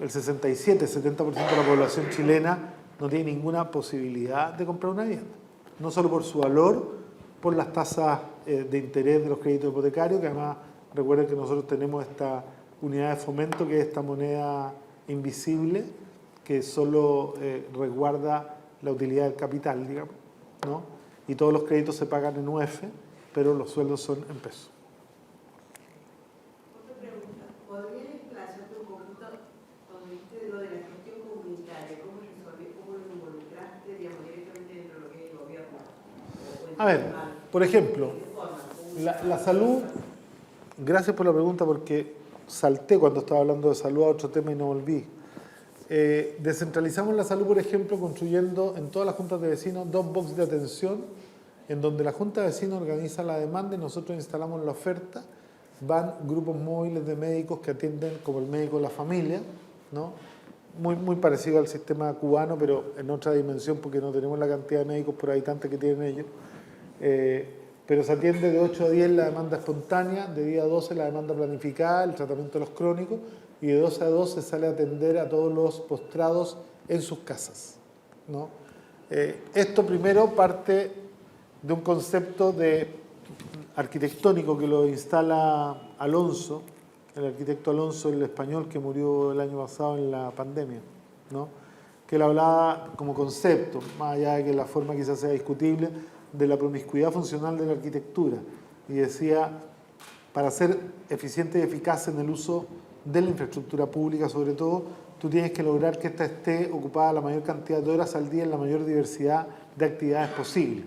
[SPEAKER 2] el 67-70% de la población chilena no tiene ninguna posibilidad de comprar una vivienda. No solo por su valor, por las tasas de interés de los créditos hipotecarios, que además recuerden que nosotros tenemos esta unidad de fomento, que es esta moneda invisible, que solo resguarda la utilidad del capital, digamos, ¿no? y todos los créditos se pagan en UF, pero los sueldos son en pesos.
[SPEAKER 4] Otra pregunta, ¿podrías explayarte un poquito cuando dijiste lo de la gestión comunitaria? ¿Cómo lo involucraste, digamos, directamente dentro de lo que es el gobierno?
[SPEAKER 2] A ver, por ejemplo, la salud, gracias por la pregunta porque salté cuando estaba hablando de salud a otro tema y no volví. Descentralizamos la salud, por ejemplo, construyendo en todas las juntas de vecinos 2 boxes de atención, en donde la junta de vecinos organiza la demanda y nosotros instalamos la oferta. Van grupos móviles de médicos que atienden como el médico de la familia, ¿no? Muy parecido al sistema cubano, pero en otra dimensión porque no tenemos la cantidad de médicos por habitante que tienen ellos. Pero se atiende de 8 a 10 la demanda espontánea, de 10 a 12 la demanda planificada, el tratamiento de los crónicos, y de 12 a 2 se sale a atender a todos los postrados en sus casas, ¿no? Esto primero parte de un concepto arquitectónico que lo instala Alonso, el arquitecto Alonso, el español que murió el año pasado en la pandemia, ¿no? Que él hablaba como concepto, más allá de que la forma quizás sea discutible, de la promiscuidad funcional de la arquitectura, y decía, para ser eficiente y eficaz en el uso de la infraestructura pública sobre todo, tú tienes que lograr que ésta esté ocupada la mayor cantidad de horas al día en la mayor diversidad de actividades posible.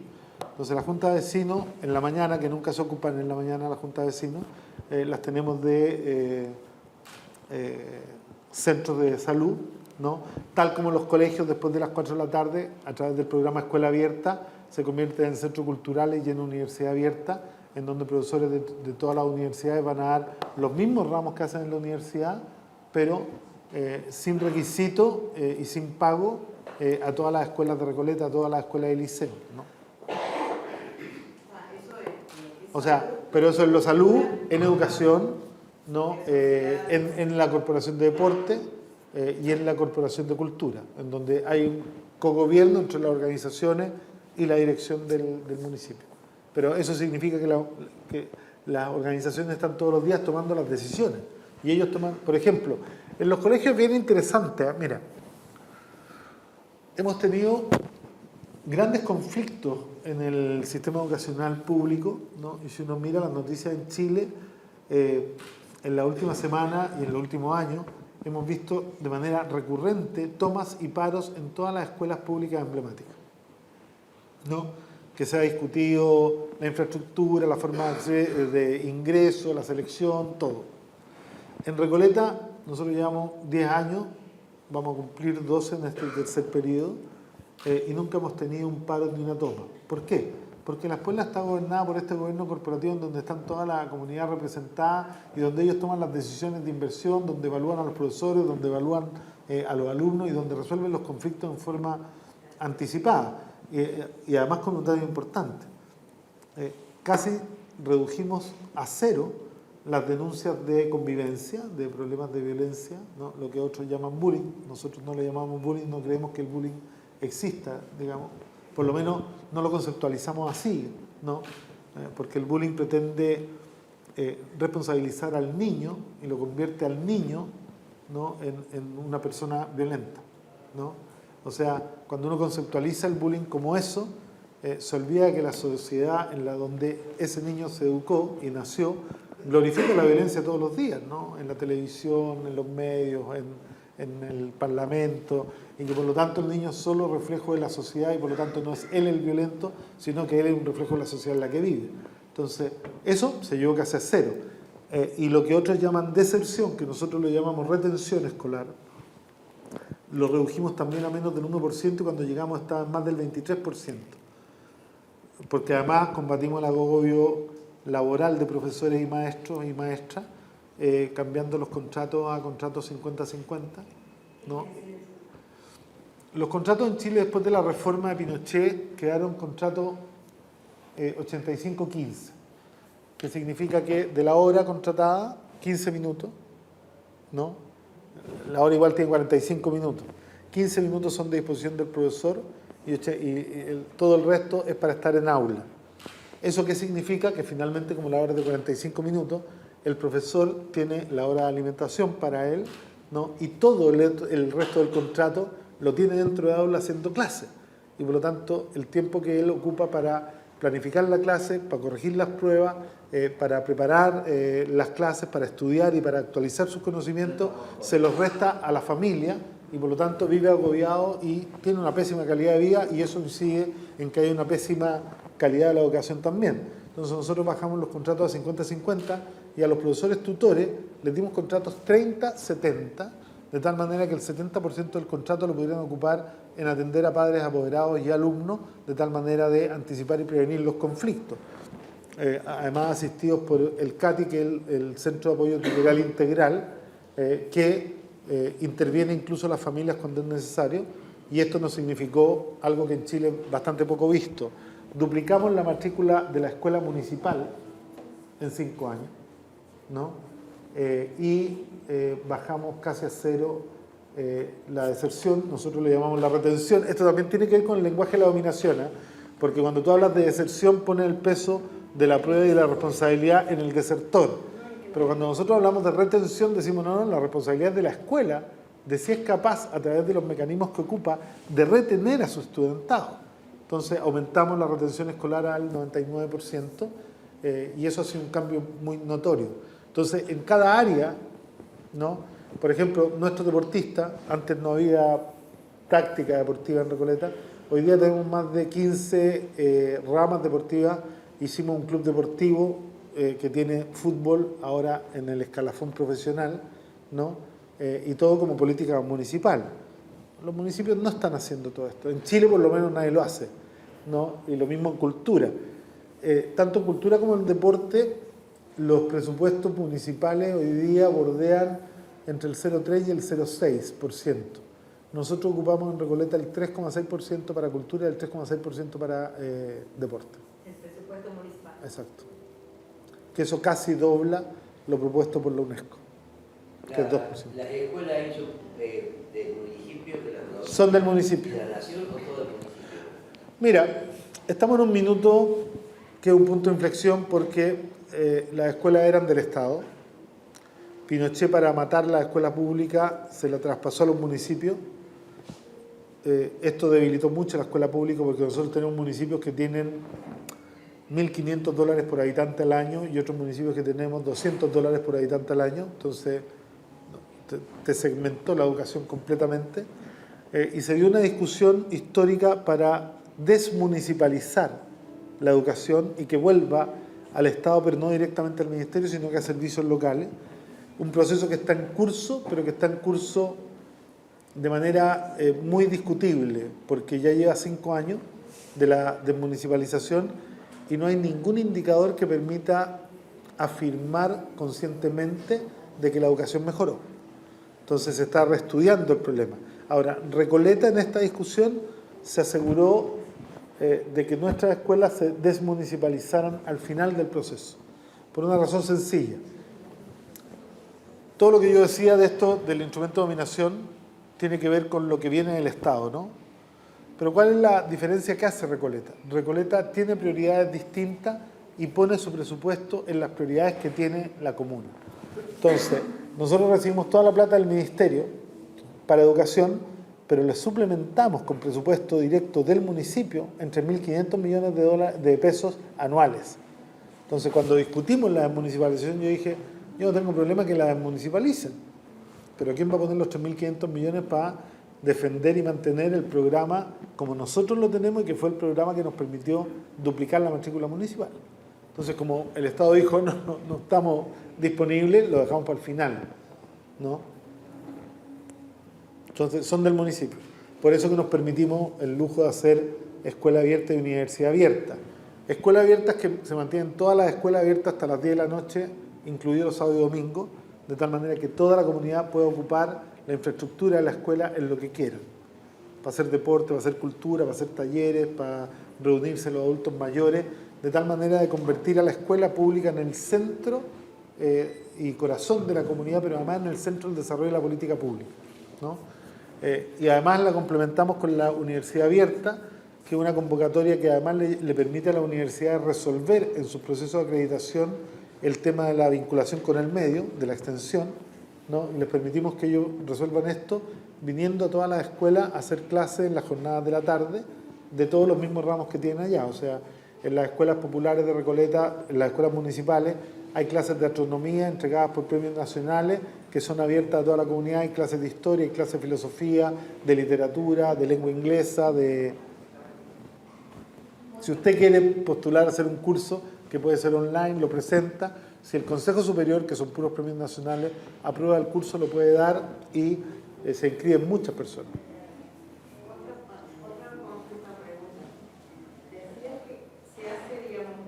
[SPEAKER 2] Entonces la Junta de Vecinos en la mañana, que nunca se ocupan en la mañana la Junta de Vecinos, las tenemos de centros de salud, ¿no? Tal como los colegios después de las 4 de la tarde, a través del programa Escuela Abierta, se convierten en centros culturales y en universidad abierta, en donde profesores de todas las universidades van a dar los mismos ramos que hacen en la universidad, pero sin requisito y sin pago a todas las escuelas de Recoleta, a todas las escuelas de liceo, ¿no? O sea, pero eso es lo salud, en educación, ¿no? En la Corporación de Deporte y en la Corporación de Cultura, en donde hay un cogobierno entre las organizaciones y la dirección del municipio. Pero eso significa que las organizaciones están todos los días tomando las decisiones. Y ellos toman, por ejemplo, en los colegios es bien interesante, mira, hemos tenido grandes conflictos en el sistema educacional público, ¿no? Y si uno mira las noticias en Chile, en la última semana y en los últimos años, hemos visto de manera recurrente tomas y paros en todas las escuelas públicas emblemáticas, ¿no? Que se ha discutido la infraestructura, la forma de ingreso, la selección, todo. En Recoleta nosotros llevamos 10 años, vamos a cumplir 12 en este tercer periodo, y nunca hemos tenido un paro ni una toma. ¿Por qué? Porque la escuela está gobernada por este gobierno corporativo en donde están toda la comunidad representada y donde ellos toman las decisiones de inversión, donde evalúan a los profesores, donde evalúan a los alumnos y donde resuelven los conflictos en forma anticipada. Y además con un dato importante, casi redujimos a 0 las denuncias de convivencia, de problemas de violencia, ¿no? Lo que otros llaman bullying. Nosotros no le llamamos bullying, no creemos que el bullying exista, digamos, por lo menos no lo conceptualizamos así, ¿no? Porque el bullying pretende responsabilizar al niño y lo convierte al niño, ¿no? en una persona violenta, ¿no? O sea, cuando uno conceptualiza el bullying como eso, se olvida que la sociedad en la donde ese niño se educó y nació glorifica la violencia todos los días, ¿no? En la televisión, en los medios, en el parlamento, y que por lo tanto el niño es solo reflejo de la sociedad y por lo tanto no es él el violento, sino que él es un reflejo de la sociedad en la que vive. Entonces, eso se llevó casi a 0. Y lo que otros llaman deserción, que nosotros lo llamamos retención escolar, lo redujimos también a menos del 1% y cuando llegamos estaba en más del 23%. Porque además combatimos el agobio laboral de profesores y maestros y maestras, cambiando los contratos a contratos 50-50, ¿no? Los contratos en Chile después de la reforma de Pinochet quedaron contratos 85-15, que significa que de la hora contratada, 15 minutos, ¿no? La hora igual tiene 45 minutos. 15 minutos son de disposición del profesor y todo el resto es para estar en aula. ¿Eso qué significa? Que finalmente, como la hora es de 45 minutos, el profesor tiene la hora de alimentación para él, ¿no? Y todo el resto del contrato lo tiene dentro de aula haciendo clase. y por lo tanto el tiempo que él ocupa para planificar la clase, para corregir las pruebas, para preparar las clases, para estudiar y para actualizar sus conocimientos, se los resta a la familia y por lo tanto vive agobiado y tiene una pésima calidad de vida y eso incide en que hay una pésima calidad de la educación también. Entonces nosotros bajamos los contratos a 50-50 y a los profesores tutores les dimos contratos 30-70, de tal manera que el 70% del contrato lo pudieran ocupar en atender a padres, apoderados y alumnos, de tal manera de anticipar y prevenir los conflictos. Además asistidos por el CATI, que es el Centro de Apoyo Tutorial Integral, que interviene incluso las familias cuando es necesario, y esto nos significó algo que en Chile es bastante poco visto. Duplicamos la matrícula de la escuela municipal en 5 años, ¿no? Y bajamos casi a cero la deserción, nosotros le llamamos la retención. Esto también tiene que ver con el lenguaje de la dominación, porque cuando tú hablas de deserción pones el peso de la prueba y de la responsabilidad en el desertor. Pero cuando nosotros hablamos de retención decimos no, la responsabilidad es de la escuela, de si es capaz a través de los mecanismos que ocupa de retener a su estudiantado. Entonces aumentamos la retención escolar al 99% y eso ha sido un cambio muy notorio. Entonces en cada área, ¿no? Por ejemplo, nuestros deportistas, antes no había táctica deportiva en Recoleta, hoy día tenemos más de 15 ramas deportivas, hicimos un club deportivo que tiene fútbol ahora en el escalafón profesional, ¿no? Y todo como política municipal. Los municipios no están haciendo todo esto. En Chile por lo menos nadie lo hace, ¿no? Y lo mismo en cultura. Tanto en cultura como en deporte, los presupuestos municipales hoy día bordean entre el 0,3 y el 0,6%. Nosotros ocupamos en Recoleta el 3,6% para cultura y el 3,6% para deporte.
[SPEAKER 3] El presupuesto municipal.
[SPEAKER 2] Exacto. Que eso casi dobla lo propuesto por la UNESCO, que es 2%.
[SPEAKER 5] ¿Las escuelas hechas del municipio?
[SPEAKER 2] Son del municipio.
[SPEAKER 5] ¿De la nación o todo el municipio?
[SPEAKER 2] Mira, estamos en un minuto que es un punto de inflexión porque las escuelas eran del Estado. Pinochet, para matar la escuela pública, se la traspasó a los municipios. Esto debilitó mucho la escuela pública porque nosotros tenemos municipios que tienen $1.500 por habitante al año y otros municipios que tenemos $200 por habitante al año. Entonces, te segmentó la educación completamente. Y se dio una discusión histórica para desmunicipalizar la educación y que vuelva al Estado, pero no directamente al Ministerio, sino que a servicios locales. Un proceso que está en curso, pero que está en curso de manera muy discutible, porque ya lleva 5 años de la desmunicipalización y no hay ningún indicador que permita afirmar conscientemente de que la educación mejoró. Entonces se está reestudiando el problema. Ahora, Recoleta en esta discusión se aseguró de que nuestras escuelas se desmunicipalizaran al final del proceso, por una razón sencilla. Todo lo que yo decía de esto, del instrumento de dominación, tiene que ver con lo que viene del Estado, ¿no? Pero ¿cuál es la diferencia que hace Recoleta? Recoleta tiene prioridades distintas y pone su presupuesto en las prioridades que tiene la comuna. Entonces, nosotros recibimos toda la plata del Ministerio para educación, pero le suplementamos con presupuesto directo del municipio entre 1.500 millones de pesos anuales. Entonces, cuando discutimos la desmunicipalización, yo dije, yo no tengo problema que la desmunicipalicen, pero ¿quién va a poner los 3.500 millones para defender y mantener el programa como nosotros lo tenemos y que fue el programa que nos permitió duplicar la matrícula municipal? Entonces, como el Estado dijo, no estamos disponibles, lo dejamos para el final, ¿no? Entonces, son del municipio. Por eso que nos permitimos el lujo de hacer escuela abierta y universidad abierta. Escuelas abiertas que se mantienen todas las escuelas abiertas hasta las 10 de la noche, incluidos los sábados y domingos, de tal manera que toda la comunidad pueda ocupar la infraestructura de la escuela en lo que quieran. Para hacer deporte, para hacer cultura, para hacer talleres, para reunirse los adultos mayores, de tal manera de convertir a la escuela pública en el centro y corazón de la comunidad, pero además en el centro del desarrollo de la política pública, ¿no? Y además la complementamos con la universidad abierta, que es una convocatoria que además le permite a la universidad resolver en su proceso de acreditación el tema de la vinculación con el medio, de la extensión, ¿no? Y les permitimos que ellos resuelvan esto viniendo a todas las escuelas a hacer clases en las jornadas de la tarde de todos los mismos ramos que tienen allá. O sea, en las escuelas populares de Recoleta, en las escuelas municipales, hay clases de astronomía entregadas por premios nacionales que son abiertas a toda la comunidad. Hay clases de historia, hay clases de filosofía, de literatura, de lengua inglesa, de... Si usted quiere postular a hacer un curso que puede ser online, lo presenta. Si el Consejo Superior, que son puros premios nacionales, aprueba el curso, lo puede dar y se inscriben muchas personas.
[SPEAKER 4] Otra consulta, pregunta. Decías que se hace, digamos,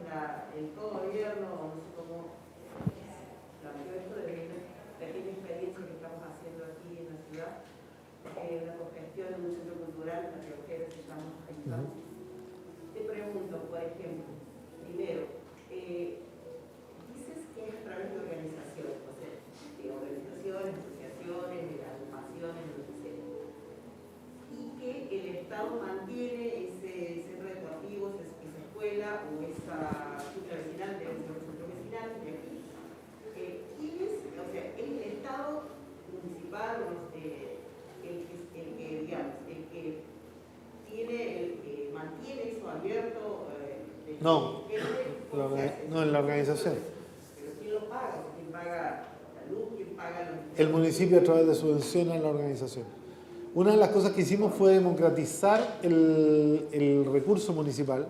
[SPEAKER 4] en todo gobierno, o no sé cómo, planteó esto de la pequeña experiencia que estamos haciendo aquí en la ciudad, la cogestión de un centro cultural, la que ustedes se llaman Ayuntamiento. Te pregunto, por ejemplo, primero, dices que es a través de organizaciones, o sea, de organizaciones, asociaciones, de agrupaciones, lo que sea, y que el Estado mantiene ese centro educativo, esa escuela o esa junta vecinal, de ese centro vecinal, de aquí. ¿Quién es? O sea, ¿es el Estado municipal el que mantiene eso abierto?
[SPEAKER 2] No, no en la organización.
[SPEAKER 4] ¿Pero quién lo paga? ¿Quién paga la luz? ¿Quién paga los...?
[SPEAKER 2] El municipio a través de subvenciones en la organización. Una de las cosas que hicimos fue democratizar el recurso municipal.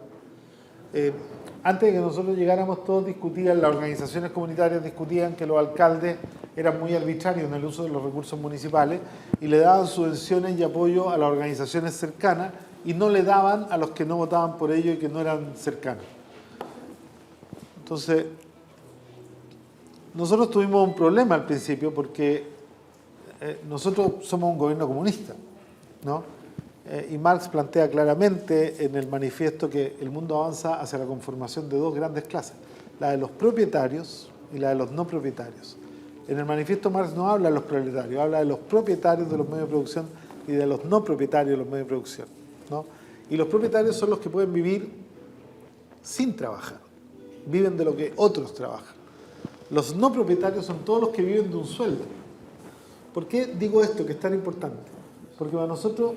[SPEAKER 2] Antes de que nosotros llegáramos, todos discutían, las organizaciones comunitarias discutían que los alcaldes eran muy arbitrarios en el uso de los recursos municipales y le daban subvenciones y apoyo a las organizaciones cercanas y no le daban a los que no votaban por ello y que no eran cercanos. Entonces, nosotros tuvimos un problema al principio porque nosotros somos un gobierno comunista, ¿no? Y Marx plantea claramente en el manifiesto que el mundo avanza hacia la conformación de dos grandes clases, la de los propietarios y la de los no propietarios. En el manifiesto Marx no habla de los proletarios, habla de los propietarios de los medios de producción y de los no propietarios de los medios de producción, ¿no? Y los propietarios son los que pueden vivir sin trabajar, viven de lo que otros trabajan. Los no propietarios son todos los que viven de un sueldo. ¿Por qué digo esto que es tan importante? Porque para nosotros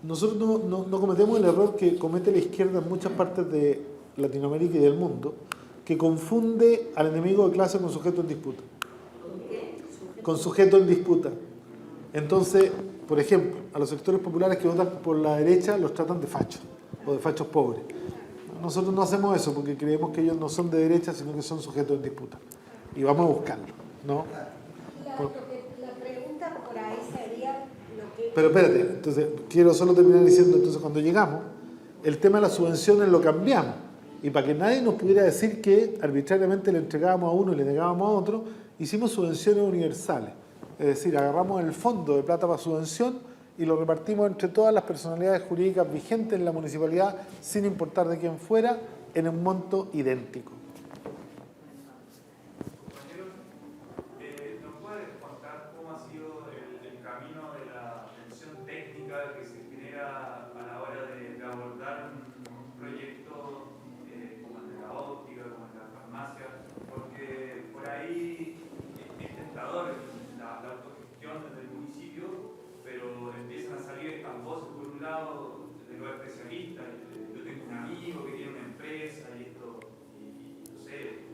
[SPEAKER 2] no cometemos el error que comete la izquierda en muchas partes de Latinoamérica y del mundo, que confunde al enemigo de clase con sujeto en disputa. Con sujeto en disputa. Entonces, por ejemplo, a los sectores populares que votan por la derecha los tratan de fachos o de fachos pobres. Nosotros no hacemos eso porque creemos que ellos no son de derecha, sino que son sujetos en disputa. Y vamos a buscarlo, ¿no?
[SPEAKER 6] La pregunta por ahí sería lo que...
[SPEAKER 2] Pero espérate, entonces quiero solo terminar diciendo, entonces cuando llegamos, el tema de las subvenciones lo cambiamos. Y para que nadie nos pudiera decir que arbitrariamente le entregábamos a uno y le negábamos a otro, hicimos subvenciones universales. Es decir, agarramos el fondo de plata para subvención y lo repartimos entre todas las personalidades jurídicas vigentes en la municipalidad, sin importar de quién fuera, en un monto idéntico.
[SPEAKER 7] ¿Nos puedes contar cómo ha sido el camino de la atención técnica que se genera a la hora de abordar un proyecto como el de la óptica, como el de la farmacia? Porque por ahí es tentador la autogestión desde el municipio, pero empiezan a salir estas voces por un lado de los especialistas. Yo tengo un amigo que tiene una empresa y esto, y no sé,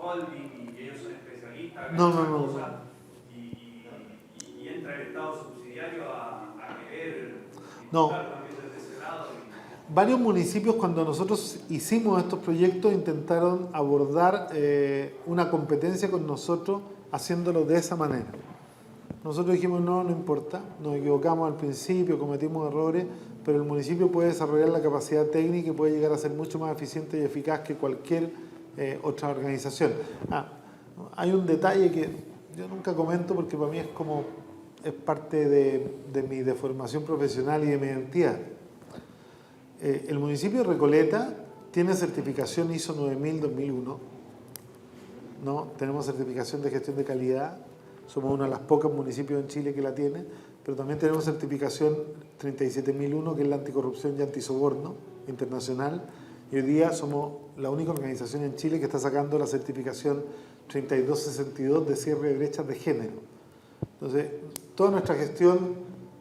[SPEAKER 7] holding, y ellos son especialistas.
[SPEAKER 2] No.
[SPEAKER 7] Y entra el Estado subsidiario a querer
[SPEAKER 2] No.
[SPEAKER 7] también desde ese lado.
[SPEAKER 2] Varios municipios, cuando nosotros hicimos estos proyectos, intentaron abordar una competencia con nosotros haciéndolo de esa manera. Nosotros dijimos, no importa, nos equivocamos al principio, cometimos errores, pero el municipio puede desarrollar la capacidad técnica y puede llegar a ser mucho más eficiente y eficaz que cualquier otra organización. Hay un detalle que yo nunca comento porque para mí es parte de mi deformación profesional y de mi identidad. El municipio de Recoleta tiene certificación ISO 9000-2001, ¿no? Tenemos certificación de gestión de calidad, somos uno de los pocos municipios en Chile que la tiene, pero también tenemos certificación 37001, que es la anticorrupción y antisoborno internacional, y hoy día somos la única organización en Chile que está sacando la certificación 3262 de cierre de brechas de género. Entonces, toda nuestra gestión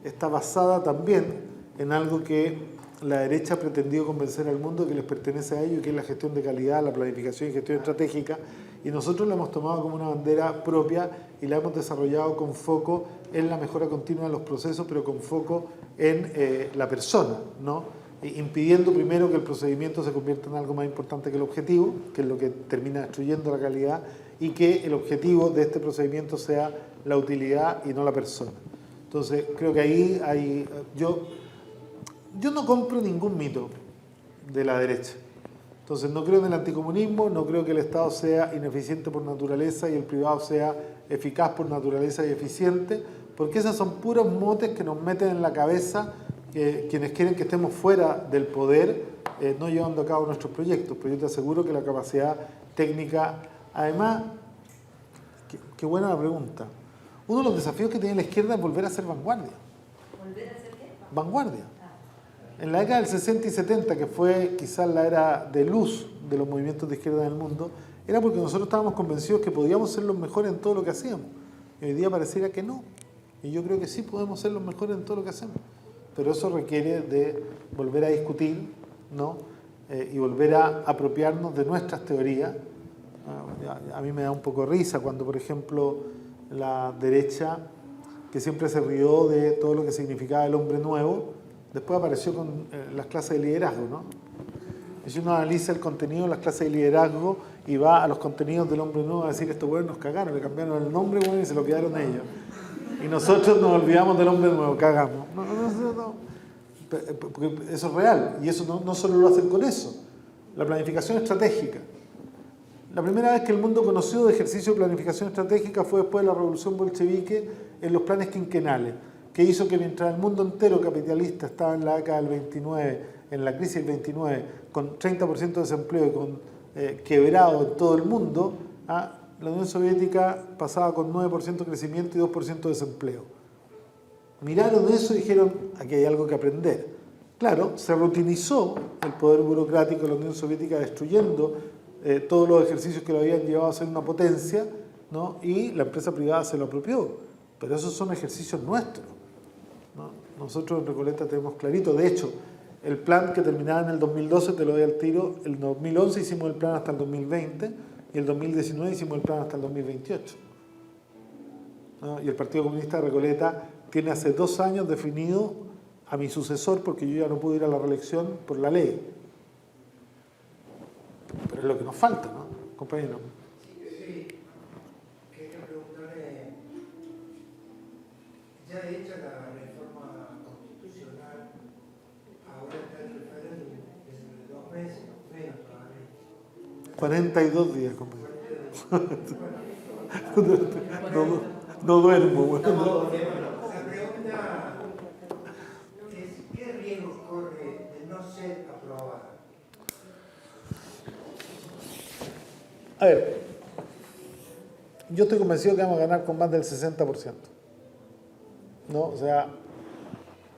[SPEAKER 2] está basada también en algo que la derecha ha pretendido convencer al mundo que les pertenece a ellos, que es la gestión de calidad, la planificación y gestión estratégica, y nosotros la hemos tomado como una bandera propia y la hemos desarrollado con foco en la mejora continua de los procesos, pero con foco en la persona, ¿no? Impidiendo primero que el procedimiento se convierta en algo más importante que el objetivo, que es lo que termina destruyendo la calidad, y que el objetivo de este procedimiento sea la utilidad y no la persona. Entonces, creo que ahí hay... Yo no compro ningún mito de la derecha. Entonces, no creo en el anticomunismo, no creo que el Estado sea ineficiente por naturaleza y el privado sea eficaz por naturaleza y eficiente, porque esas son puros motes que nos meten en la cabeza quienes quieren que estemos fuera del poder, no llevando a cabo nuestros proyectos. Pero yo te aseguro que la capacidad técnica, además, qué buena la pregunta. Uno de los desafíos que tiene la izquierda es volver a ser vanguardia.
[SPEAKER 3] ¿Volver a ser qué?
[SPEAKER 2] Vanguardia. En la década del 60 y 70, que fue quizás la era de luz de los movimientos de izquierda en el mundo, era porque nosotros estábamos convencidos que podíamos ser los mejores en todo lo que hacíamos. Y hoy día pareciera que no. Y yo creo que sí podemos ser los mejores en todo lo que hacemos. Pero eso requiere de volver a discutir, ¿no? Y volver a apropiarnos de nuestras teorías. A mí me da un poco risa cuando, por ejemplo, la derecha, que siempre se rió de todo lo que significaba el hombre nuevo, después apareció con las clases de liderazgo, ¿no? Y si uno analiza el contenido de las clases de liderazgo y va a los contenidos del hombre nuevo a decir, estos güeyes nos cagaron, le cambiaron el nombre, bueno, y se lo quedaron ellos. Y nosotros nos olvidamos del hombre nuevo, cagamos. No. Porque eso es real. Y eso no solo lo hacen con eso. La planificación estratégica. La primera vez que el mundo conoció de ejercicio de planificación estratégica fue después de la revolución bolchevique en los planes quinquenales, que hizo que mientras el mundo entero capitalista estaba en la década del 29, en la crisis del 29, con 30% de desempleo y con quebrado en todo el mundo, la Unión Soviética pasaba con 9% de crecimiento y 2% de desempleo. Miraron eso y dijeron, aquí hay algo que aprender. Claro, se rutinizó el poder burocrático de la Unión Soviética destruyendo todos los ejercicios que lo habían llevado a ser una potencia, ¿no? Y la empresa privada se lo apropió. Pero esos son ejercicios nuestros, ¿no? Nosotros en Recoleta tenemos clarito. De hecho, el plan que terminaba en el 2012, te lo doy al tiro, el 2011 hicimos el plan hasta el 2020 y el 2019 hicimos el plan hasta el 2028. ¿No? Y el Partido Comunista de Recoleta tiene hace 2 años definido a mi sucesor, porque yo ya no pude ir a la reelección por la ley. Pero es lo que nos falta, ¿no, compañero?
[SPEAKER 8] Sí, quería preguntarle, ya hecha la reforma constitucional, ahora está el referéndum dentro de 2 meses, menos todavía.
[SPEAKER 2] 42 días, compañero. No duermo, bueno.
[SPEAKER 8] La pregunta es, ¿qué riesgos corre de no ser aprobada?
[SPEAKER 2] A ver, yo estoy convencido que vamos a ganar con más del 60%. ¿No? O sea,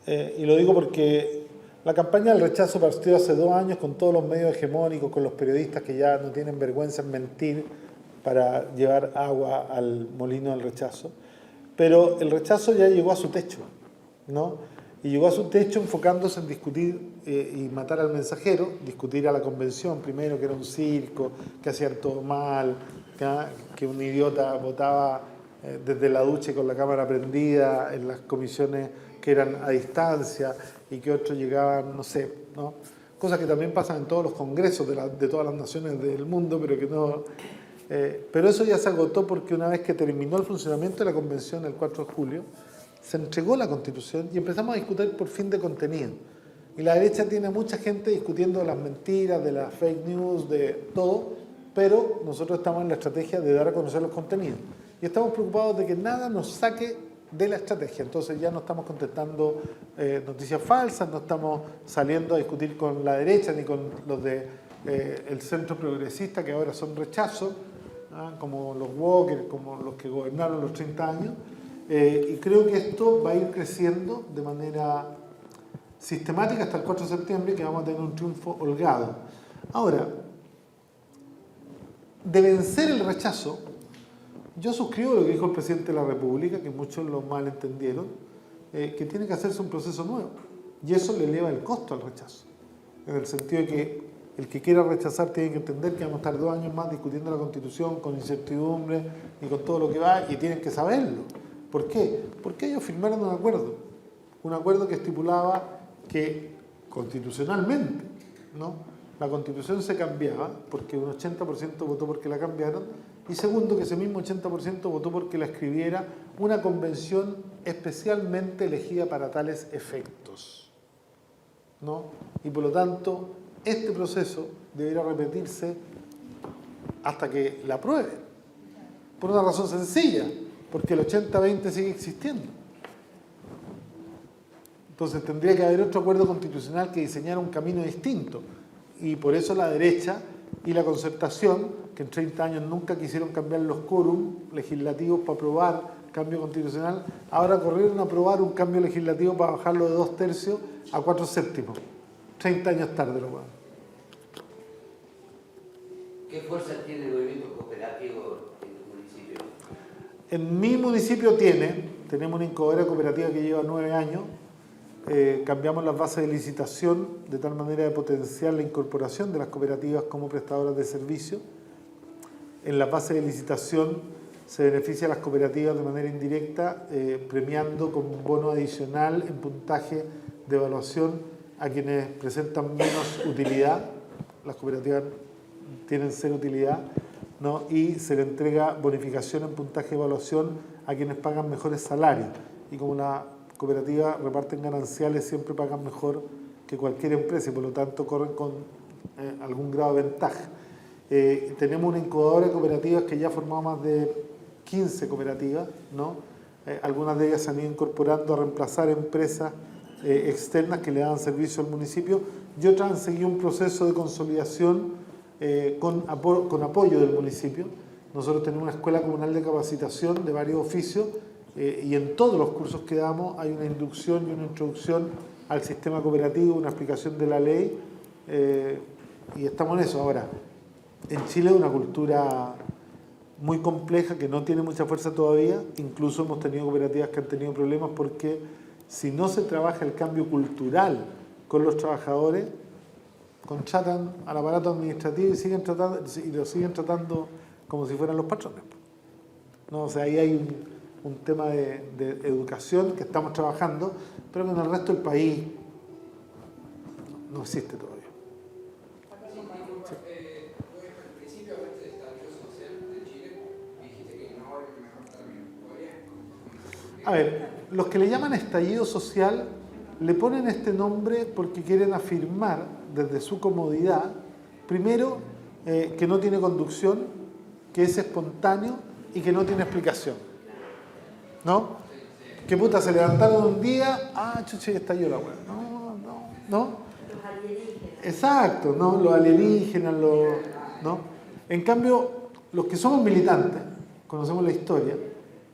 [SPEAKER 2] y lo digo porque la campaña del rechazo partió hace 2 años con todos los medios hegemónicos, con los periodistas que ya no tienen vergüenza en mentir para llevar agua al molino del rechazo. Pero el rechazo ya llegó a su techo, ¿no? Y llegó a su techo enfocándose en discutir y matar al mensajero, discutir a la convención primero, que era un circo, que hacían todo mal, que un idiota votaba desde la ducha y con la cámara prendida en las comisiones que eran a distancia y que otros llegaban, no sé, ¿no? Cosas que también pasan en todos los congresos de todas las naciones del mundo, pero que no... pero eso ya se agotó porque una vez que terminó el funcionamiento de la convención el 4 de julio, se entregó la Constitución y empezamos a discutir por fin de contenido. Y la derecha tiene mucha gente discutiendo de las mentiras, de las fake news, de todo, pero nosotros estamos en la estrategia de dar a conocer los contenidos. Y estamos preocupados de que nada nos saque de la estrategia. Entonces ya no estamos contestando noticias falsas, no estamos saliendo a discutir con la derecha ni con los de el centro progresista, que ahora son rechazo, como los Walker, como los que gobernaron los 30 años. Y creo que esto va a ir creciendo de manera sistemática hasta el 4 de septiembre, que vamos a tener un triunfo holgado. Ahora, de vencer el rechazo, yo suscribo lo que dijo el presidente de la República, que muchos lo malentendieron, que tiene que hacerse un proceso nuevo, Y eso le eleva el costo al rechazo. En el sentido de que el que quiera rechazar tiene que entender que vamos a estar 2 años más discutiendo la Constitución con incertidumbre y con todo lo que va, y tienen que saberlo. ¿Por qué? Porque ellos firmaron un acuerdo que estipulaba que constitucionalmente, ¿no?, la Constitución se cambiaba porque un 80% votó porque la cambiaron, y segundo, que ese mismo 80% votó porque la escribiera una convención especialmente elegida para tales efectos, ¿no? Y por lo tanto, este proceso debería repetirse hasta que la aprueben, por una razón sencilla, porque el 80-20 sigue existiendo. Entonces tendría que haber otro acuerdo constitucional que diseñara un camino distinto, y por eso la derecha y la concertación, que en 30 años nunca quisieron cambiar los quórum legislativos para aprobar cambio constitucional, ahora corrieron a aprobar un cambio legislativo para bajarlo de 2/3 a 4/7. 30 años tarde lo van.
[SPEAKER 5] ¿Qué fuerza tiene el movimiento cooperativo en tu municipio?
[SPEAKER 2] En mi municipio tenemos una incubadora cooperativa que lleva 9 años. Cambiamos las bases de licitación de tal manera de potenciar la incorporación de las cooperativas como prestadoras de servicio. En la base de licitación se beneficia a las cooperativas de manera indirecta, premiando con un bono adicional en puntaje de evaluación a quienes presentan menos utilidad. Las cooperativas tienen 0 utilidad, ¿no? Y se le entrega bonificación en puntaje de evaluación a quienes pagan mejores salarios. Y como la cooperativas reparten gananciales, siempre pagan mejor que cualquier empresa y por lo tanto corren con algún grado de ventaja. Tenemos una incubadora de cooperativas que ya ha formado más de 15 cooperativas, ¿no? Algunas de ellas se han ido incorporando a reemplazar empresas externas que le dan servicio al municipio, y otras han seguido un proceso de consolidación con apoyo del municipio. Nosotros tenemos una escuela comunal de capacitación de varios oficios, y en todos los cursos que damos hay una inducción y una introducción al sistema cooperativo, una explicación de la ley, y estamos en eso. Ahora, en Chile hay una cultura muy compleja que no tiene mucha fuerza todavía. Incluso hemos tenido cooperativas que han tenido problemas porque si no se trabaja el cambio cultural con los trabajadores, contratan al aparato administrativo y lo siguen tratando como si fueran los patrones, ¿no? O sea, ahí hay un tema de educación que estamos trabajando, pero que en el resto del país no existe todavía.
[SPEAKER 9] Al principio hablaste de estallido social de Chile y dijiste que no era el mejor término.
[SPEAKER 2] A ver, los que le llaman estallido social le ponen este nombre porque quieren afirmar desde su comodidad, primero, que no tiene conducción, que es espontáneo y que no tiene explicación, ¿no? Que puta, se levantaron un día, chuche, estalló la hueá. No.
[SPEAKER 3] Los alienígenas.
[SPEAKER 2] Exacto, ¿no? Los alienígenas, ¿no? En cambio, los que somos militantes, conocemos la historia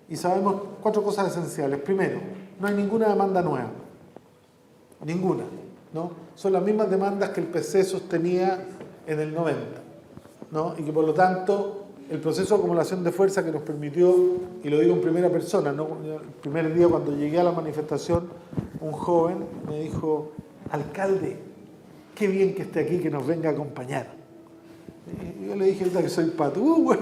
[SPEAKER 2] y sabemos 4 cosas esenciales. Primero, no hay ninguna demanda nueva. Ninguna, ¿no? Son las mismas demandas que el PC sostenía en el 90, ¿no? Y que por lo tanto el proceso de acumulación de fuerza que nos permitió, y lo digo en primera persona, ¿no? El primer día cuando llegué a la manifestación, un joven me dijo: alcalde, qué bien que esté aquí, que nos venga a acompañar. Y yo le dije: que soy patú, güey.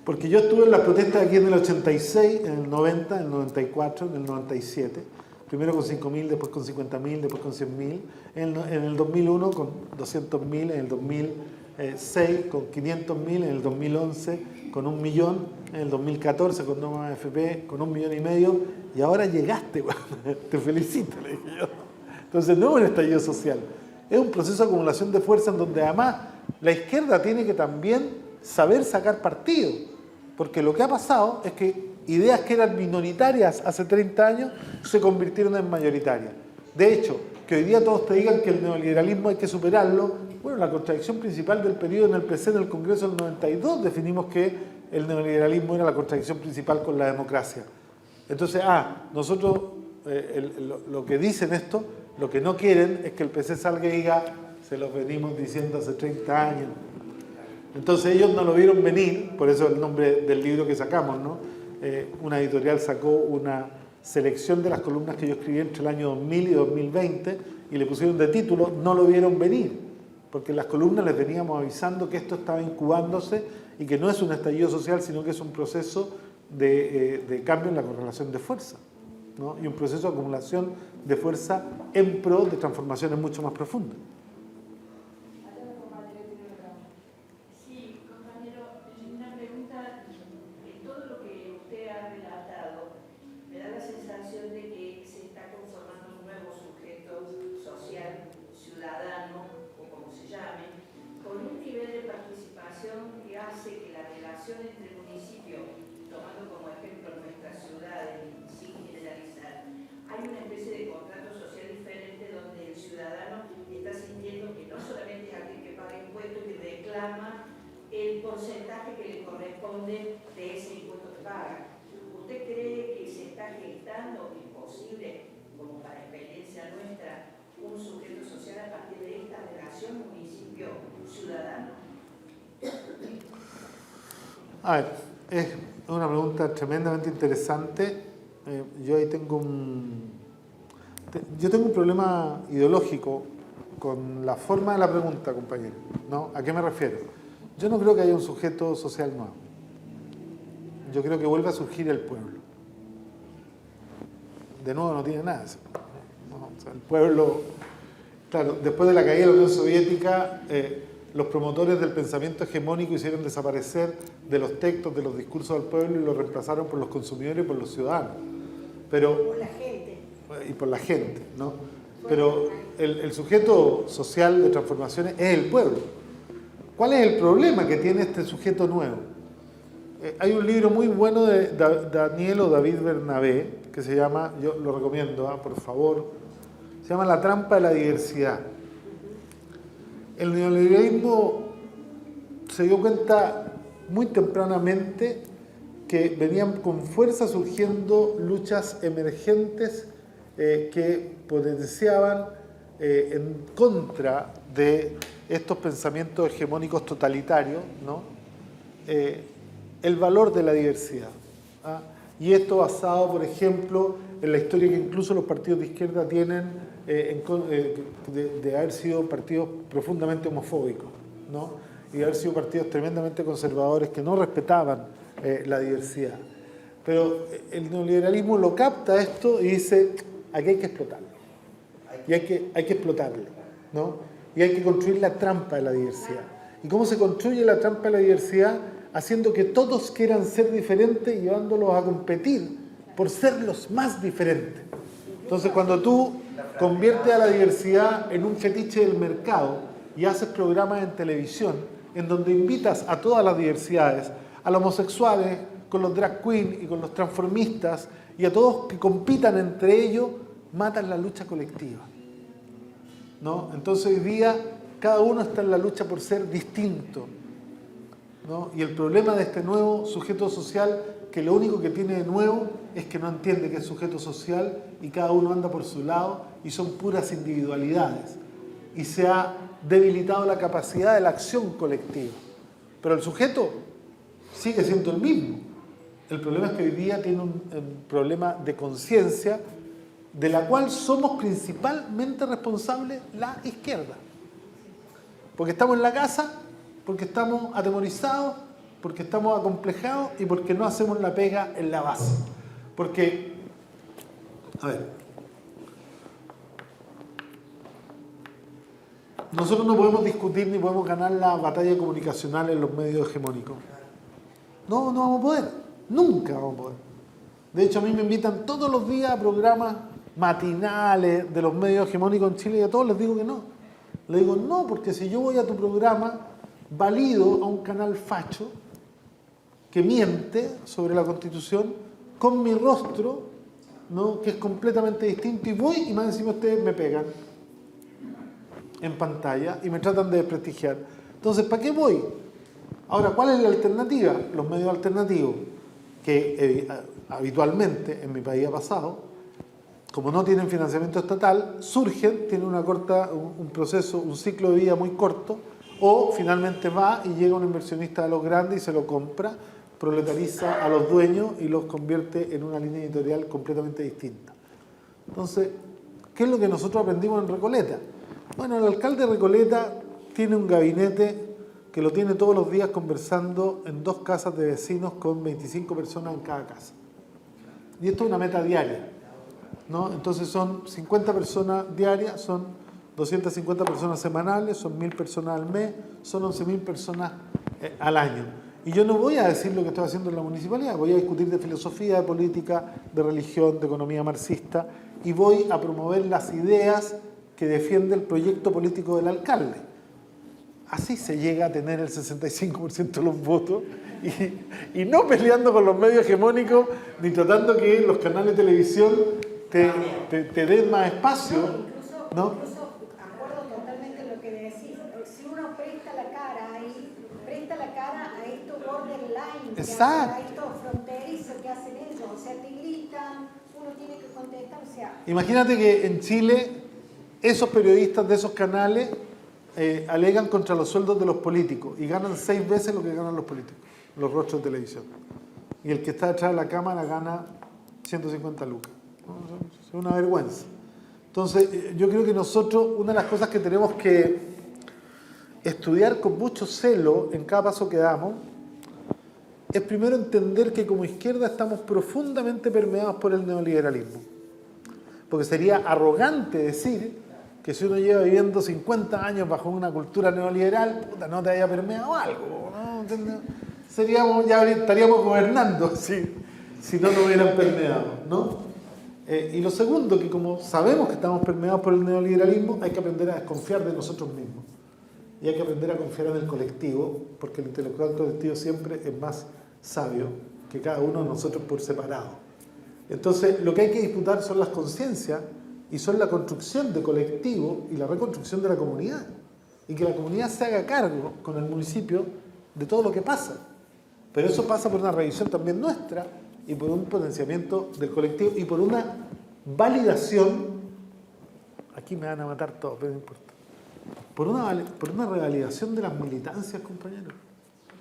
[SPEAKER 2] Porque yo estuve en las protestas aquí en el 86, en el 90, en el 94, en el 97, primero con 5.000, después con 50.000, después con 100.000, en el 2001 con 200.000, en el 2006 con 500.000, en el 2011 con 1 millón, en el 2014 con no más AFP con 1,5 millones, y ahora llegaste, güey. Te felicito, le dije yo. Entonces no es un estallido social, es un proceso de acumulación de fuerza en donde además la izquierda tiene que también saber sacar partido, porque lo que ha pasado es que ideas que eran minoritarias hace 30 años se convirtieron en mayoritarias. De hecho, que hoy día todos te digan que el neoliberalismo hay que superarlo, bueno, la contradicción principal del periodo en el PC, en el Congreso del 92, definimos que el neoliberalismo era la contradicción principal con la democracia. Entonces, nosotros, lo que dicen esto, lo que no quieren es que el PC salga y diga: se los venimos diciendo hace 30 años. Entonces ellos no lo vieron venir, por eso el nombre del libro que sacamos, ¿no? Una editorial sacó una selección de las columnas que yo escribí entre el año 2000 y 2020 y le pusieron de título "No lo vieron venir", porque en las columnas les veníamos avisando que esto estaba incubándose y que no es un estallido social, sino que es un proceso de cambio en la correlación de fuerza, ¿no? Y un proceso de acumulación de fuerza en pro de transformaciones mucho más profundas.
[SPEAKER 10] Sí, compañero, una pregunta. En todo lo que usted ha relatado, me da la sensación de que se está conformando un nuevo sujeto social, ciudadano, o como se llame, con un nivel de participación que hace que la relación entre municipios, tomando como ejemplo nuestras ciudades, sin generalizar, hay una especie de contrato social diferente donde el ciudadano está sintiendo que no solamente es aquel que paga impuestos y reclama el porcentaje que le corresponde de ese impuesto que paga. ¿Usted cree que se está gestando, es posible, como para experiencia nuestra, un sujeto social a partir de esta relación municipio-ciudadano?
[SPEAKER 2] A ver, es una pregunta tremendamente interesante. Yo ahí tengo yo tengo un problema ideológico con la forma de la pregunta, compañero, ¿no? ¿A qué me refiero? Yo no creo que haya un sujeto social nuevo. Yo creo que vuelve a surgir el pueblo. De nuevo no tiene nada de eso, ¿no? O sea, el pueblo, claro, después de la caída de la Unión Soviética, los promotores del pensamiento hegemónico hicieron desaparecer de los textos, de los discursos del pueblo y lo reemplazaron por los consumidores y por los ciudadanos. Pero,
[SPEAKER 6] Por la gente.
[SPEAKER 2] y por la gente, ¿no? Pero el sujeto social de transformaciones es el pueblo. ¿Cuál es el problema que tiene este sujeto nuevo? Hay un libro muy bueno de Daniel o David Bernabé, que se llama, yo lo recomiendo, por favor, se llama La trampa de la diversidad. El neoliberalismo se dio cuenta muy tempranamente que venían con fuerza surgiendo luchas emergentes que potenciaban en contra de estos pensamientos hegemónicos totalitarios, ¿no? El valor de la diversidad, ¿ah? Y esto basado, por ejemplo, en la historia que incluso los partidos de izquierda tienen de haber sido partidos profundamente homofóbicos, ¿no? Y de haber sido partidos tremendamente conservadores que no respetaban la diversidad. Pero el neoliberalismo lo capta esto y dice, aquí hay que explotarlo. Y hay que explotarlo, ¿no? Y hay que construir la trampa de la diversidad. ¿Y cómo se construye la trampa de la diversidad? Haciendo que todos quieran ser diferentes y llevándolos a competir por ser los más diferentes. Entonces, cuando tú conviertes a la diversidad en un fetiche del mercado y haces programas en televisión en donde invitas a todas las diversidades, a los homosexuales, con los drag queens y con los transformistas, y a todos que compitan entre ellos, matan la lucha colectiva, ¿no? Entonces hoy día cada uno está en la lucha por ser distinto, ¿no? Y el problema de este nuevo sujeto social, que lo único que tiene de nuevo es que no entiende que es sujeto social y cada uno anda por su lado y son puras individualidades. Y se ha debilitado la capacidad de la acción colectiva. Pero el sujeto sigue siendo el mismo. El problema es que hoy día tiene un problema de conciencia de la cual somos principalmente responsables la izquierda. Porque estamos en la casa, porque estamos atemorizados, porque estamos acomplejados y porque no hacemos la pega en la base. Porque, a ver, nosotros no podemos discutir ni podemos ganar la batalla comunicacional en los medios hegemónicos. No vamos a poder, nunca vamos a poder. De hecho, a mí me invitan todos los días a programas matinales de los medios hegemónicos en Chile y a todos les digo que no. Les digo, no, porque si yo voy a tu programa, valido a un canal facho que miente sobre la Constitución con mi rostro, ¿no? Que es completamente distinto, y voy y más encima ustedes me pegan en pantalla y me tratan de desprestigiar. Entonces, ¿para qué voy? Ahora, ¿cuál es la alternativa? Los medios alternativos, que habitualmente en mi país ha pasado, como no tienen financiamiento estatal, surgen, tienen un proceso, un ciclo de vida muy corto, o finalmente va y llega un inversionista de los grandes y se lo compra, proletariza a los dueños y los convierte en una línea editorial completamente distinta. Entonces, ¿qué es lo que nosotros aprendimos en Recoleta? Bueno, el alcalde de Recoleta tiene un gabinete que lo tiene todos los días conversando en 2 casas de vecinos con 25 personas en cada casa. Y esto es una meta diaria, ¿no? Entonces son 50 personas diarias, son 250 personas semanales, son 1000 personas al mes, son 11.000 personas al año. Y yo no voy a decir lo que estoy haciendo en la municipalidad, voy a discutir de filosofía, de política, de religión, de economía marxista, y voy a promover las ideas que defiende el proyecto político del alcalde. Así se llega a tener el 65% de los votos y no peleando con los medios hegemónicos ni tratando que los canales de televisión te den más espacio. ¿No?
[SPEAKER 6] Incluso acuerdo totalmente lo que decís. Si uno presta la cara ahí, presta la cara a estos borderline, a estos fronterizos que hacen ellos. O sea, te gritan, uno tiene que contestar. O sea,
[SPEAKER 2] imagínate que en Chile esos periodistas de esos canales alegan contra los sueldos de los políticos y ganan 6 veces lo que ganan los políticos, los rostros de televisión. Y el que está detrás de la cámara gana 150 lucas. Es una vergüenza. Entonces, yo creo que nosotros, una de las cosas que tenemos que estudiar con mucho celo en cada paso que damos, es primero entender que como izquierda estamos profundamente permeados por el neoliberalismo. Porque sería arrogante decir que si uno lleva viviendo 50 años bajo una cultura neoliberal, puta, no te haya permeado algo, ¿no? Ya estaríamos gobernando si no nos hubieran permeado, ¿no? Y lo segundo, que como sabemos que estamos permeados por el neoliberalismo, hay que aprender a desconfiar de nosotros mismos. Y hay que aprender a confiar en el colectivo, porque el intelectual colectivo siempre es más sabio que cada uno de nosotros por separado. Entonces, lo que hay que disputar son las conciencias y son la construcción de colectivo y la reconstrucción de la comunidad. Y que la comunidad se haga cargo con el municipio de todo lo que pasa. Pero eso pasa por una revisión también nuestra y por un potenciamiento del colectivo y por una validación. Aquí me van a matar todos, pero no importa. Por una revalidación de las militancias, compañeros.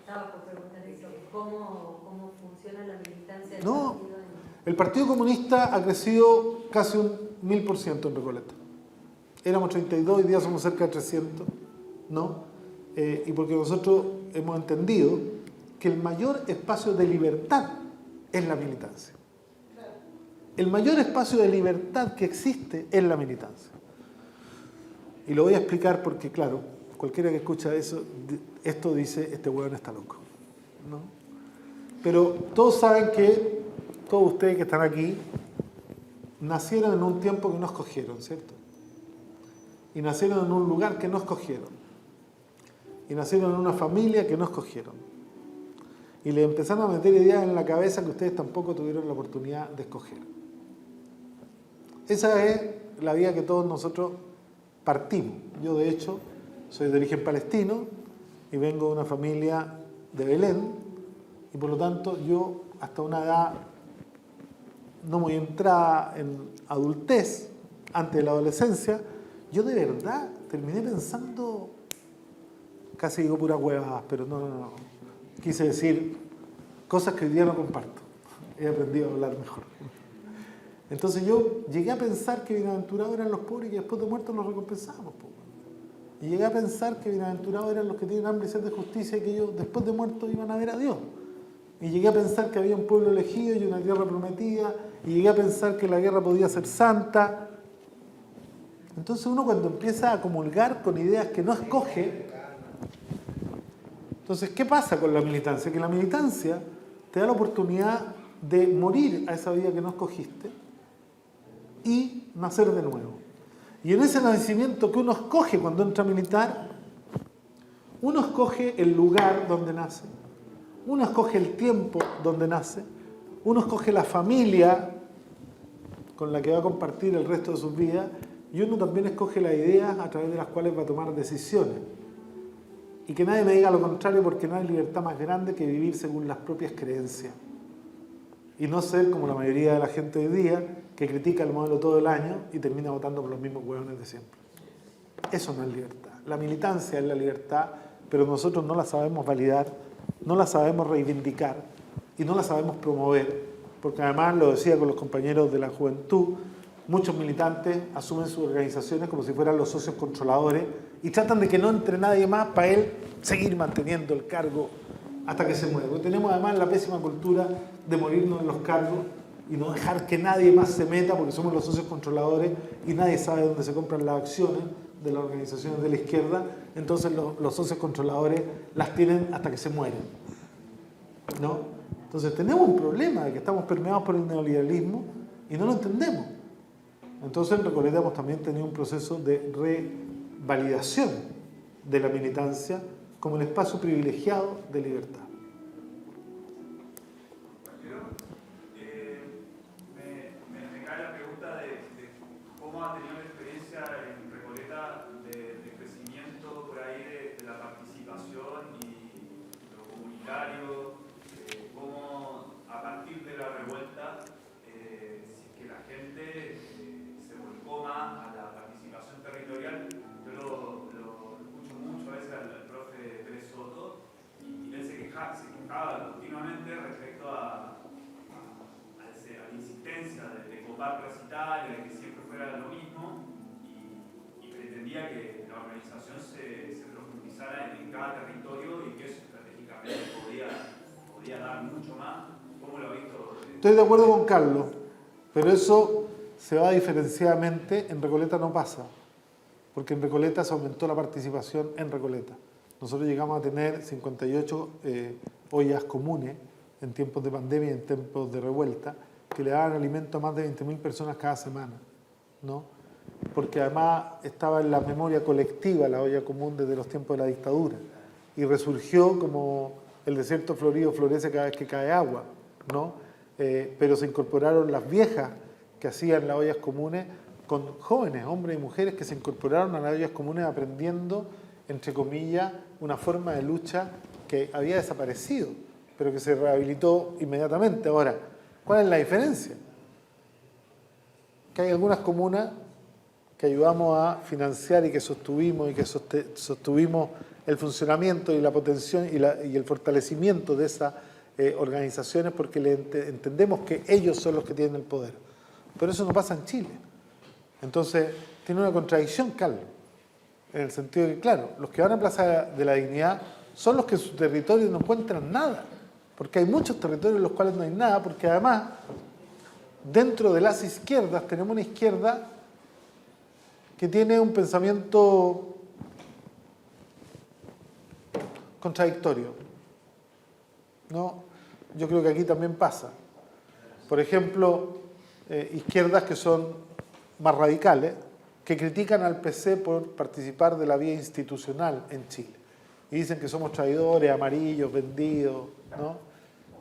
[SPEAKER 3] Estaba por preguntar eso, ¿cómo funciona la militancia del
[SPEAKER 2] No,
[SPEAKER 3] partido?
[SPEAKER 2] el Partido Comunista ha crecido casi un 1000% en Recoleta. Éramos 32, hoy día somos cerca de 300, ¿no? Y porque nosotros hemos entendido que el mayor espacio de libertad es la militancia. El mayor espacio de libertad que existe es la militancia. Y lo voy a explicar porque, claro, cualquiera que escucha eso, esto dice, este huevón está loco, ¿no? Pero todos saben que, todos ustedes que están aquí, nacieron en un tiempo que no escogieron, ¿cierto? Y nacieron en un lugar que no escogieron. Y nacieron en una familia que no escogieron. Y le empezaron a meter ideas en la cabeza que ustedes tampoco tuvieron la oportunidad de escoger. Esa es la vida que todos nosotros partimos. Yo, de hecho, soy de origen palestino y vengo de una familia de Belén y por lo tanto yo, hasta una edad no muy entrada en adultez, antes de la adolescencia, yo de verdad terminé pensando, casi digo puras huevadas, pero no. Quise decir cosas que hoy día no comparto. He aprendido a hablar mejor. Entonces yo llegué a pensar que bienaventurados eran los pobres y que después de muertos los recompensábamos. Y llegué a pensar que bienaventurados eran los que tienen hambre y sed de justicia y que ellos después de muertos iban a ver a Dios. Y llegué a pensar que había un pueblo elegido y una tierra prometida. Y llegué a pensar que la guerra podía ser santa. Entonces uno cuando empieza a comulgar con ideas que no escoge... Entonces, ¿qué pasa con la militancia? Que la militancia te da la oportunidad de morir a esa vida que no escogiste y nacer de nuevo. Y en ese nacimiento que uno escoge cuando entra a militar, uno escoge el lugar donde nace, uno escoge el tiempo donde nace, uno escoge la familia con la que va a compartir el resto de sus vidas y uno también escoge las ideas a través de las cuales va a tomar decisiones. Y que nadie me diga lo contrario, porque no hay libertad más grande que vivir según las propias creencias. Y no ser como la mayoría de la gente hoy día, que critica el modelo todo el año y termina votando por los mismos huevones de siempre. Eso no es libertad. La militancia es la libertad, pero nosotros no la sabemos validar, no la sabemos reivindicar, y no la sabemos promover, porque además, lo decía con los compañeros de la juventud, muchos militantes asumen sus organizaciones como si fueran los socios controladores y tratan de que no entre nadie más para él seguir manteniendo el cargo hasta que se muere. Porque tenemos además la pésima cultura de morirnos en los cargos y no dejar que nadie más se meta porque somos los socios controladores y nadie sabe dónde se compran las acciones de las organizaciones de la izquierda. Entonces los socios controladores las tienen hasta que se mueren, ¿no? Entonces tenemos un problema de que estamos permeados por el neoliberalismo y no lo entendemos. Entonces en Recoleta hemos también tenido un proceso de revalidación de la militancia como el espacio privilegiado de libertad.
[SPEAKER 7] Me cae la pregunta de cómo ha tenido la experiencia en Recoleta de crecimiento por ahí de la participación y lo comunitario, cómo a partir de la revuelta, si es que la gente se volcó más a la participación territorial. Yo lo escucho mucho a veces al profe Pérez Soto y él se quejaba continuamente respecto a la insistencia de copar recitales, de que siempre fuera lo mismo y pretendía que la organización se profundizara en cada territorio y que eso estratégicamente podía dar mucho más. ¿Cómo lo ha visto?
[SPEAKER 2] Estoy de acuerdo con Carlos, pero eso se va diferenciadamente. En Recoleta no pasa, porque en Recoleta se aumentó la participación en Recoleta. Nosotros llegamos a tener 58 ollas comunes en tiempos de pandemia y en tiempos de revuelta, que le daban alimento a más de 20.000 personas cada semana, ¿no? Porque además estaba en la memoria colectiva la olla común desde los tiempos de la dictadura y resurgió como el desierto florido florece cada vez que cae agua, ¿no? Pero se incorporaron las viejas que hacían las ollas comunes con jóvenes, hombres y mujeres que se incorporaron a las ollas comunes aprendiendo, entre comillas, una forma de lucha que había desaparecido, pero que se rehabilitó inmediatamente. Ahora, ¿cuál es la diferencia? Que hay algunas comunas que ayudamos a financiar y que sostuvimos sostuvimos el funcionamiento y la potenciación y el fortalecimiento de esas organizaciones porque entendemos que ellos son los que tienen el poder. Pero eso no pasa en Chile. Entonces, tiene una contradicción, Carlos, en el sentido de que, claro, los que van a Plaza de la Dignidad son los que en su territorio no encuentran nada, porque hay muchos territorios en los cuales no hay nada, porque además, dentro de las izquierdas, tenemos una izquierda que tiene un pensamiento contradictorio, ¿no? Yo creo que aquí también pasa. Por ejemplo, izquierdas que son más radicales, que critican al PC por participar de la vía institucional en Chile. Y dicen que somos traidores, amarillos, vendidos, ¿no?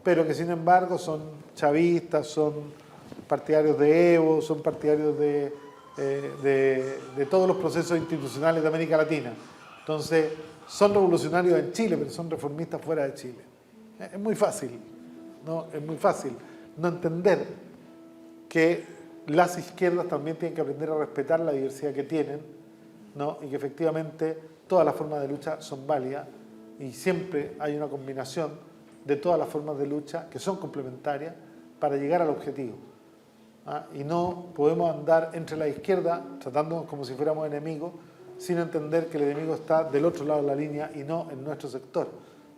[SPEAKER 2] Pero que sin embargo son chavistas, son partidarios de Evo, son partidarios de todos los procesos institucionales de América Latina. Entonces, son revolucionarios en Chile, pero son reformistas fuera de Chile. Es muy fácil, ¿no? Es muy fácil no entender que las izquierdas también tienen que aprender a respetar la diversidad que tienen, ¿no? Y que efectivamente todas las formas de lucha son válidas y siempre hay una combinación de todas las formas de lucha que son complementarias para llegar al objetivo. ¿Ah? Y no podemos andar entre la izquierda tratándonos como si fuéramos enemigos sin entender que el enemigo está del otro lado de la línea y no en nuestro sector.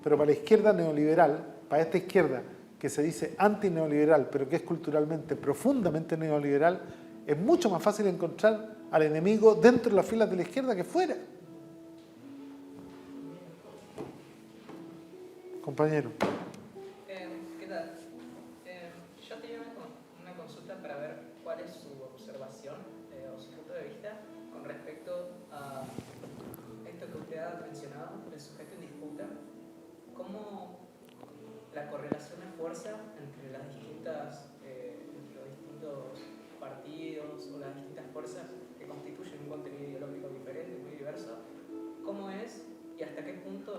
[SPEAKER 2] Pero para la izquierda neoliberal, para esta izquierda que se dice antineoliberal, pero que es culturalmente profundamente neoliberal, es mucho más fácil encontrar al enemigo dentro de las filas de la izquierda que fuera. Compañero.
[SPEAKER 11] ¿Qué tal? Yo tenía una consulta para ver cuál es su observación o su punto de vista con respecto a esto que usted ha mencionado, el sujeto en disputa. ¿Cómo la correlación de fuerza entre los distintos partidos o las distintas fuerzas que constituyen un contenido ideológico diferente, muy diverso, cómo es y hasta qué punto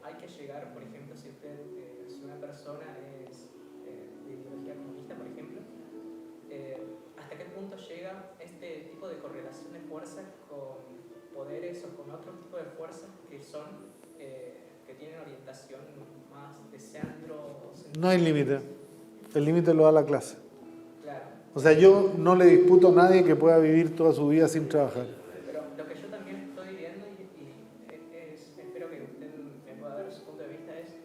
[SPEAKER 11] hay que llegar, por ejemplo, si una persona es de ideología comunista, por ejemplo, hasta qué punto llega este tipo de correlación de fuerza con poderes o con otro tipo de fuerzas que son que tienen orientación más de centro.
[SPEAKER 2] No hay límite. El límite lo da la clase.
[SPEAKER 11] Claro.
[SPEAKER 2] O sea, yo no le disputo a nadie que pueda vivir toda su vida sin trabajar.
[SPEAKER 11] Pero lo que yo también estoy viendo espero que usted me pueda dar su punto de vista es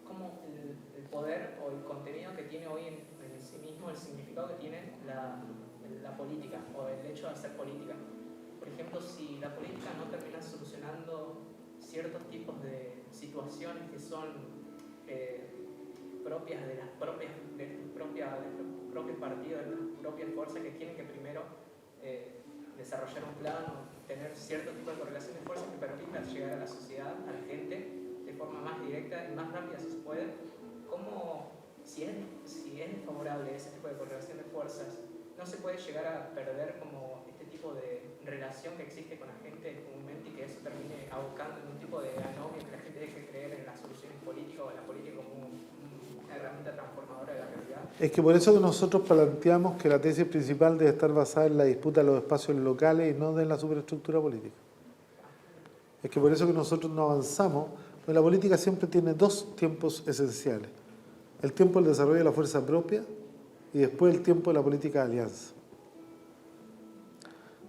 [SPEAKER 11] cómo el poder o el contenido que tiene hoy en sí mismo, el significado que tiene la política o el hecho de hacer política. Por ejemplo, si la política no termina solucionando ciertos tipos de situaciones que son propias de los propios partidos, de las propias fuerzas que tienen que primero desarrollar un plan o tener cierto tipo de correlación de fuerzas que permita llegar a la sociedad, a la gente, de forma más directa y más rápida si se puede. ¿Cómo, si es desfavorable ese tipo de correlación de fuerzas, no se puede llegar a perder como este tipo de relación que existe con la gente comúnmente y que eso termine abocando en un tipo de anomia que la gente deje de creer en las soluciones políticas o en la política como una herramienta transformadora de la realidad?
[SPEAKER 2] Es que por eso que nosotros planteamos que la tesis principal debe estar basada en la disputa de los espacios locales y no en la superestructura política. Es que por eso que nosotros no avanzamos, porque la política siempre tiene dos tiempos esenciales. El tiempo del desarrollo de la fuerza propia y después el tiempo de la política de alianza.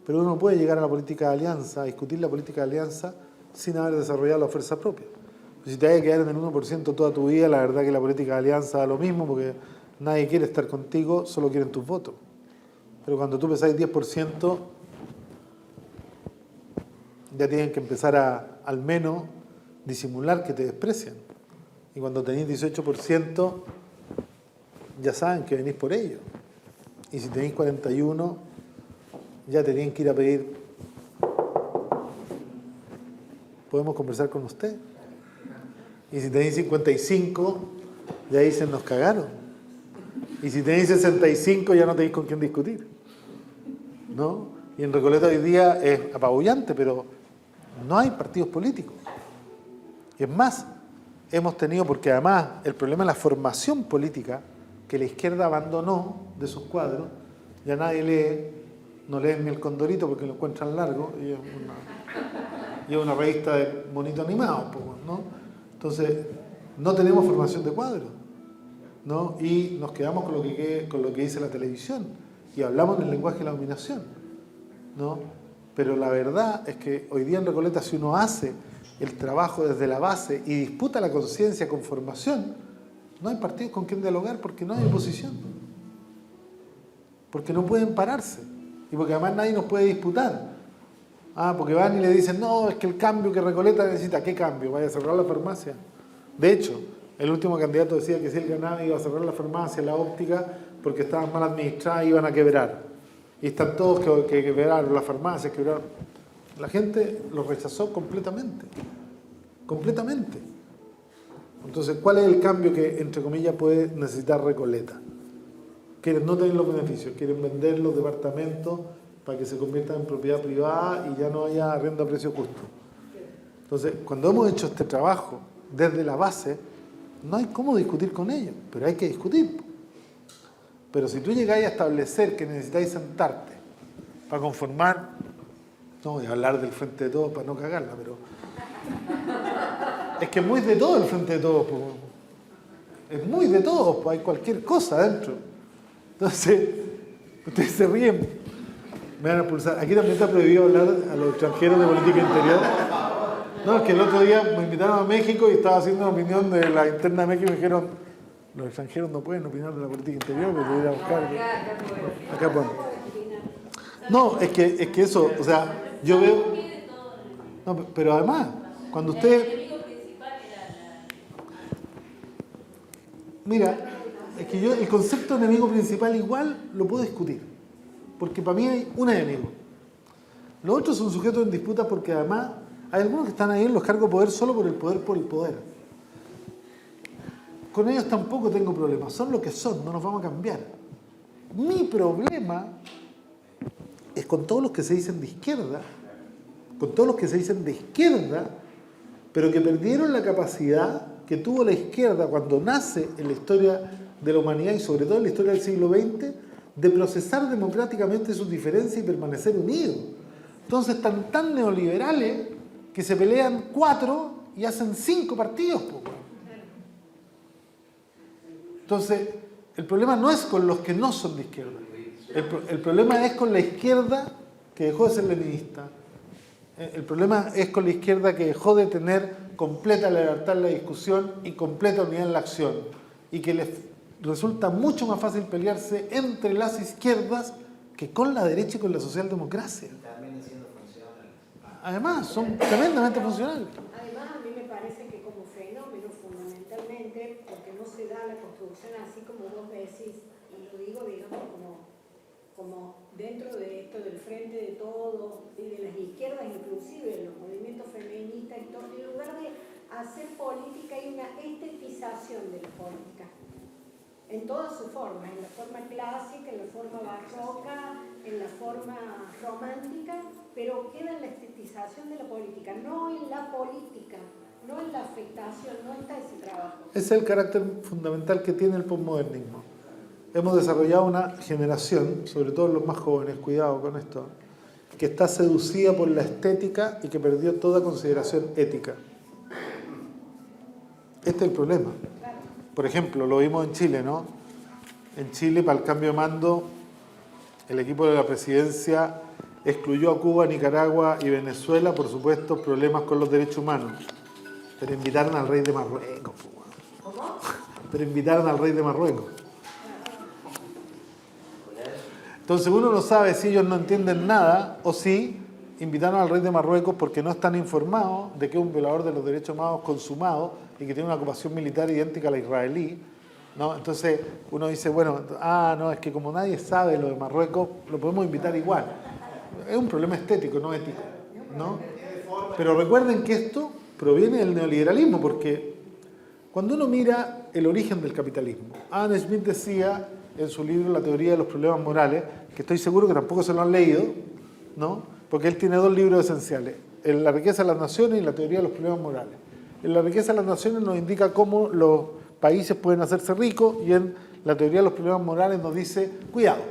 [SPEAKER 2] Pero uno no puede llegar a la política de alianza, a discutir la política de alianza sin haber desarrollado la fuerza propia. Si te vas a quedar en el 1% toda tu vida, la verdad que la política de alianza da lo mismo porque nadie quiere estar contigo, solo quieren tus votos. Pero cuando tú pesáis 10%, ya tienen que empezar a, al menos, disimular que te desprecian. Y cuando tenéis 18%, ya saben que venís por ello. Y si tenéis 41%, ya tenían que ir a pedir, ¿podemos conversar con usted? Y si tenéis 55, ya dicen, nos cagaron. Y si tenéis 65, ya no tenéis con quién discutir, ¿no? Y en Recoleta hoy día es apabullante, pero no hay partidos políticos. Y es más, hemos tenido, porque además el problema es la formación política que la izquierda abandonó de sus cuadros, ya nadie lee, no leen ni El Condorito porque lo encuentran largo, y es una revista de monito animado, ¿no? Entonces, no tenemos formación de cuadros, ¿no? Y nos quedamos con lo que dice la televisión y hablamos en el lenguaje de la dominación, ¿no? Pero la verdad es que hoy día en Recoleta, si uno hace el trabajo desde la base y disputa la conciencia con formación, no hay partidos con quien dialogar porque no hay oposición, porque no pueden pararse y porque además nadie nos puede disputar. Porque van y le dicen, no, es que el cambio que Recoleta necesita. ¿Qué cambio? ¿Vaya a cerrar la farmacia? De hecho, el último candidato decía que si él ganaba iba a cerrar la farmacia, la óptica, porque estaban mal administradas y iban a quebrar. Y están todos que quebraron las farmacias, quebraron. La gente lo rechazó completamente. Completamente. Entonces, ¿cuál es el cambio que, entre comillas, puede necesitar Recoleta? Quieren no tener los beneficios, quieren vender los departamentos para que se conviertan en propiedad privada y ya no haya arriendo a precio justo. Entonces, cuando hemos hecho este trabajo desde la base, no hay cómo discutir con ellos, pero hay que discutir. Pero si tú llegáis a establecer que necesitáis sentarte para conformar, no voy a hablar del Frente de Todos para no cagarla, pero es que es muy de todo el Frente de Todos, es muy de todos, hay cualquier cosa adentro. Entonces, ustedes se ríen. Me van a expulsar. Aquí también está prohibido hablar a los extranjeros de política interior. No, es que el otro día me invitaron a México y estaba haciendo una opinión de la interna de México y me dijeron, los extranjeros no pueden opinar de la política interior, pero te voy a buscar. Acá pone. No, es que eso, o sea, yo veo... No, pero además, cuando usted... Mira, es que yo el concepto de enemigo principal igual lo puedo discutir. Porque para mí hay un enemigo. Los otros son sujetos en disputa porque además hay algunos que están ahí en los cargos de poder solo por el poder. Con ellos tampoco tengo problemas. Son lo que son, no nos vamos a cambiar. Mi problema es con todos los que se dicen de izquierda, pero que perdieron la capacidad que tuvo la izquierda cuando nace en la historia de la humanidad y sobre todo en la historia del siglo XX, de procesar democráticamente sus diferencias y permanecer unidos. Entonces están tan neoliberales que se pelean 4 y hacen 5 partidos. Entonces, el problema no es con los que no son de izquierda. El problema es con la izquierda que dejó de ser leninista. El problema es con la izquierda que dejó de tener completa libertad en la discusión y completa unidad en la acción. Y que les resulta mucho más fácil pelearse entre las izquierdas que con la derecha y con la socialdemocracia.
[SPEAKER 12] Terminan siendo funcionales.
[SPEAKER 2] Además, son tremendamente funcionales.
[SPEAKER 6] Además, a mí me parece que como fenómeno, fundamentalmente, porque no se da la construcción así como vos decís, y lo digo, digamos, como dentro de esto del frente de todo, y de las izquierdas, inclusive de los movimientos feministas y todo, en lugar de hacer política hay una estetización de la política. En todas sus formas, en la forma clásica, en la forma barroca, en la forma romántica, pero queda en la estetización de la política, no en la política, no en la afectación, no está ese trabajo.
[SPEAKER 2] Ese es el carácter fundamental que tiene el posmodernismo. Hemos desarrollado una generación, sobre todo los más jóvenes, cuidado con esto, que está seducida por la estética y que perdió toda consideración ética. Este es el problema. Por ejemplo, lo vimos en Chile, ¿no? En Chile, para el cambio de mando, el equipo de la presidencia excluyó a Cuba, Nicaragua y Venezuela, por supuesto, problemas con los derechos humanos. Pero invitaron al rey de Marruecos.
[SPEAKER 3] ¿Cómo?
[SPEAKER 2] Pero invitaron al rey de Marruecos. Entonces uno no sabe si ellos no entienden nada o si invitaron al rey de Marruecos porque no están informados de que es un violador de los derechos humanos consumado y que tiene una ocupación militar idéntica a la israelí, ¿no? Entonces uno dice, bueno, no, es que como nadie sabe lo de Marruecos, lo podemos invitar igual. Es un problema estético, no ético, ¿no? Pero recuerden que esto proviene del neoliberalismo, porque cuando uno mira el origen del capitalismo, Adam Smith decía en su libro La teoría de los problemas morales, que estoy seguro que tampoco se lo han leído, ¿no? Porque él tiene 2 libros esenciales, en La riqueza de las naciones y La teoría de los problemas morales. En La riqueza de las naciones nos indica cómo los países pueden hacerse ricos, y en La teoría de los problemas morales nos dice, cuidado,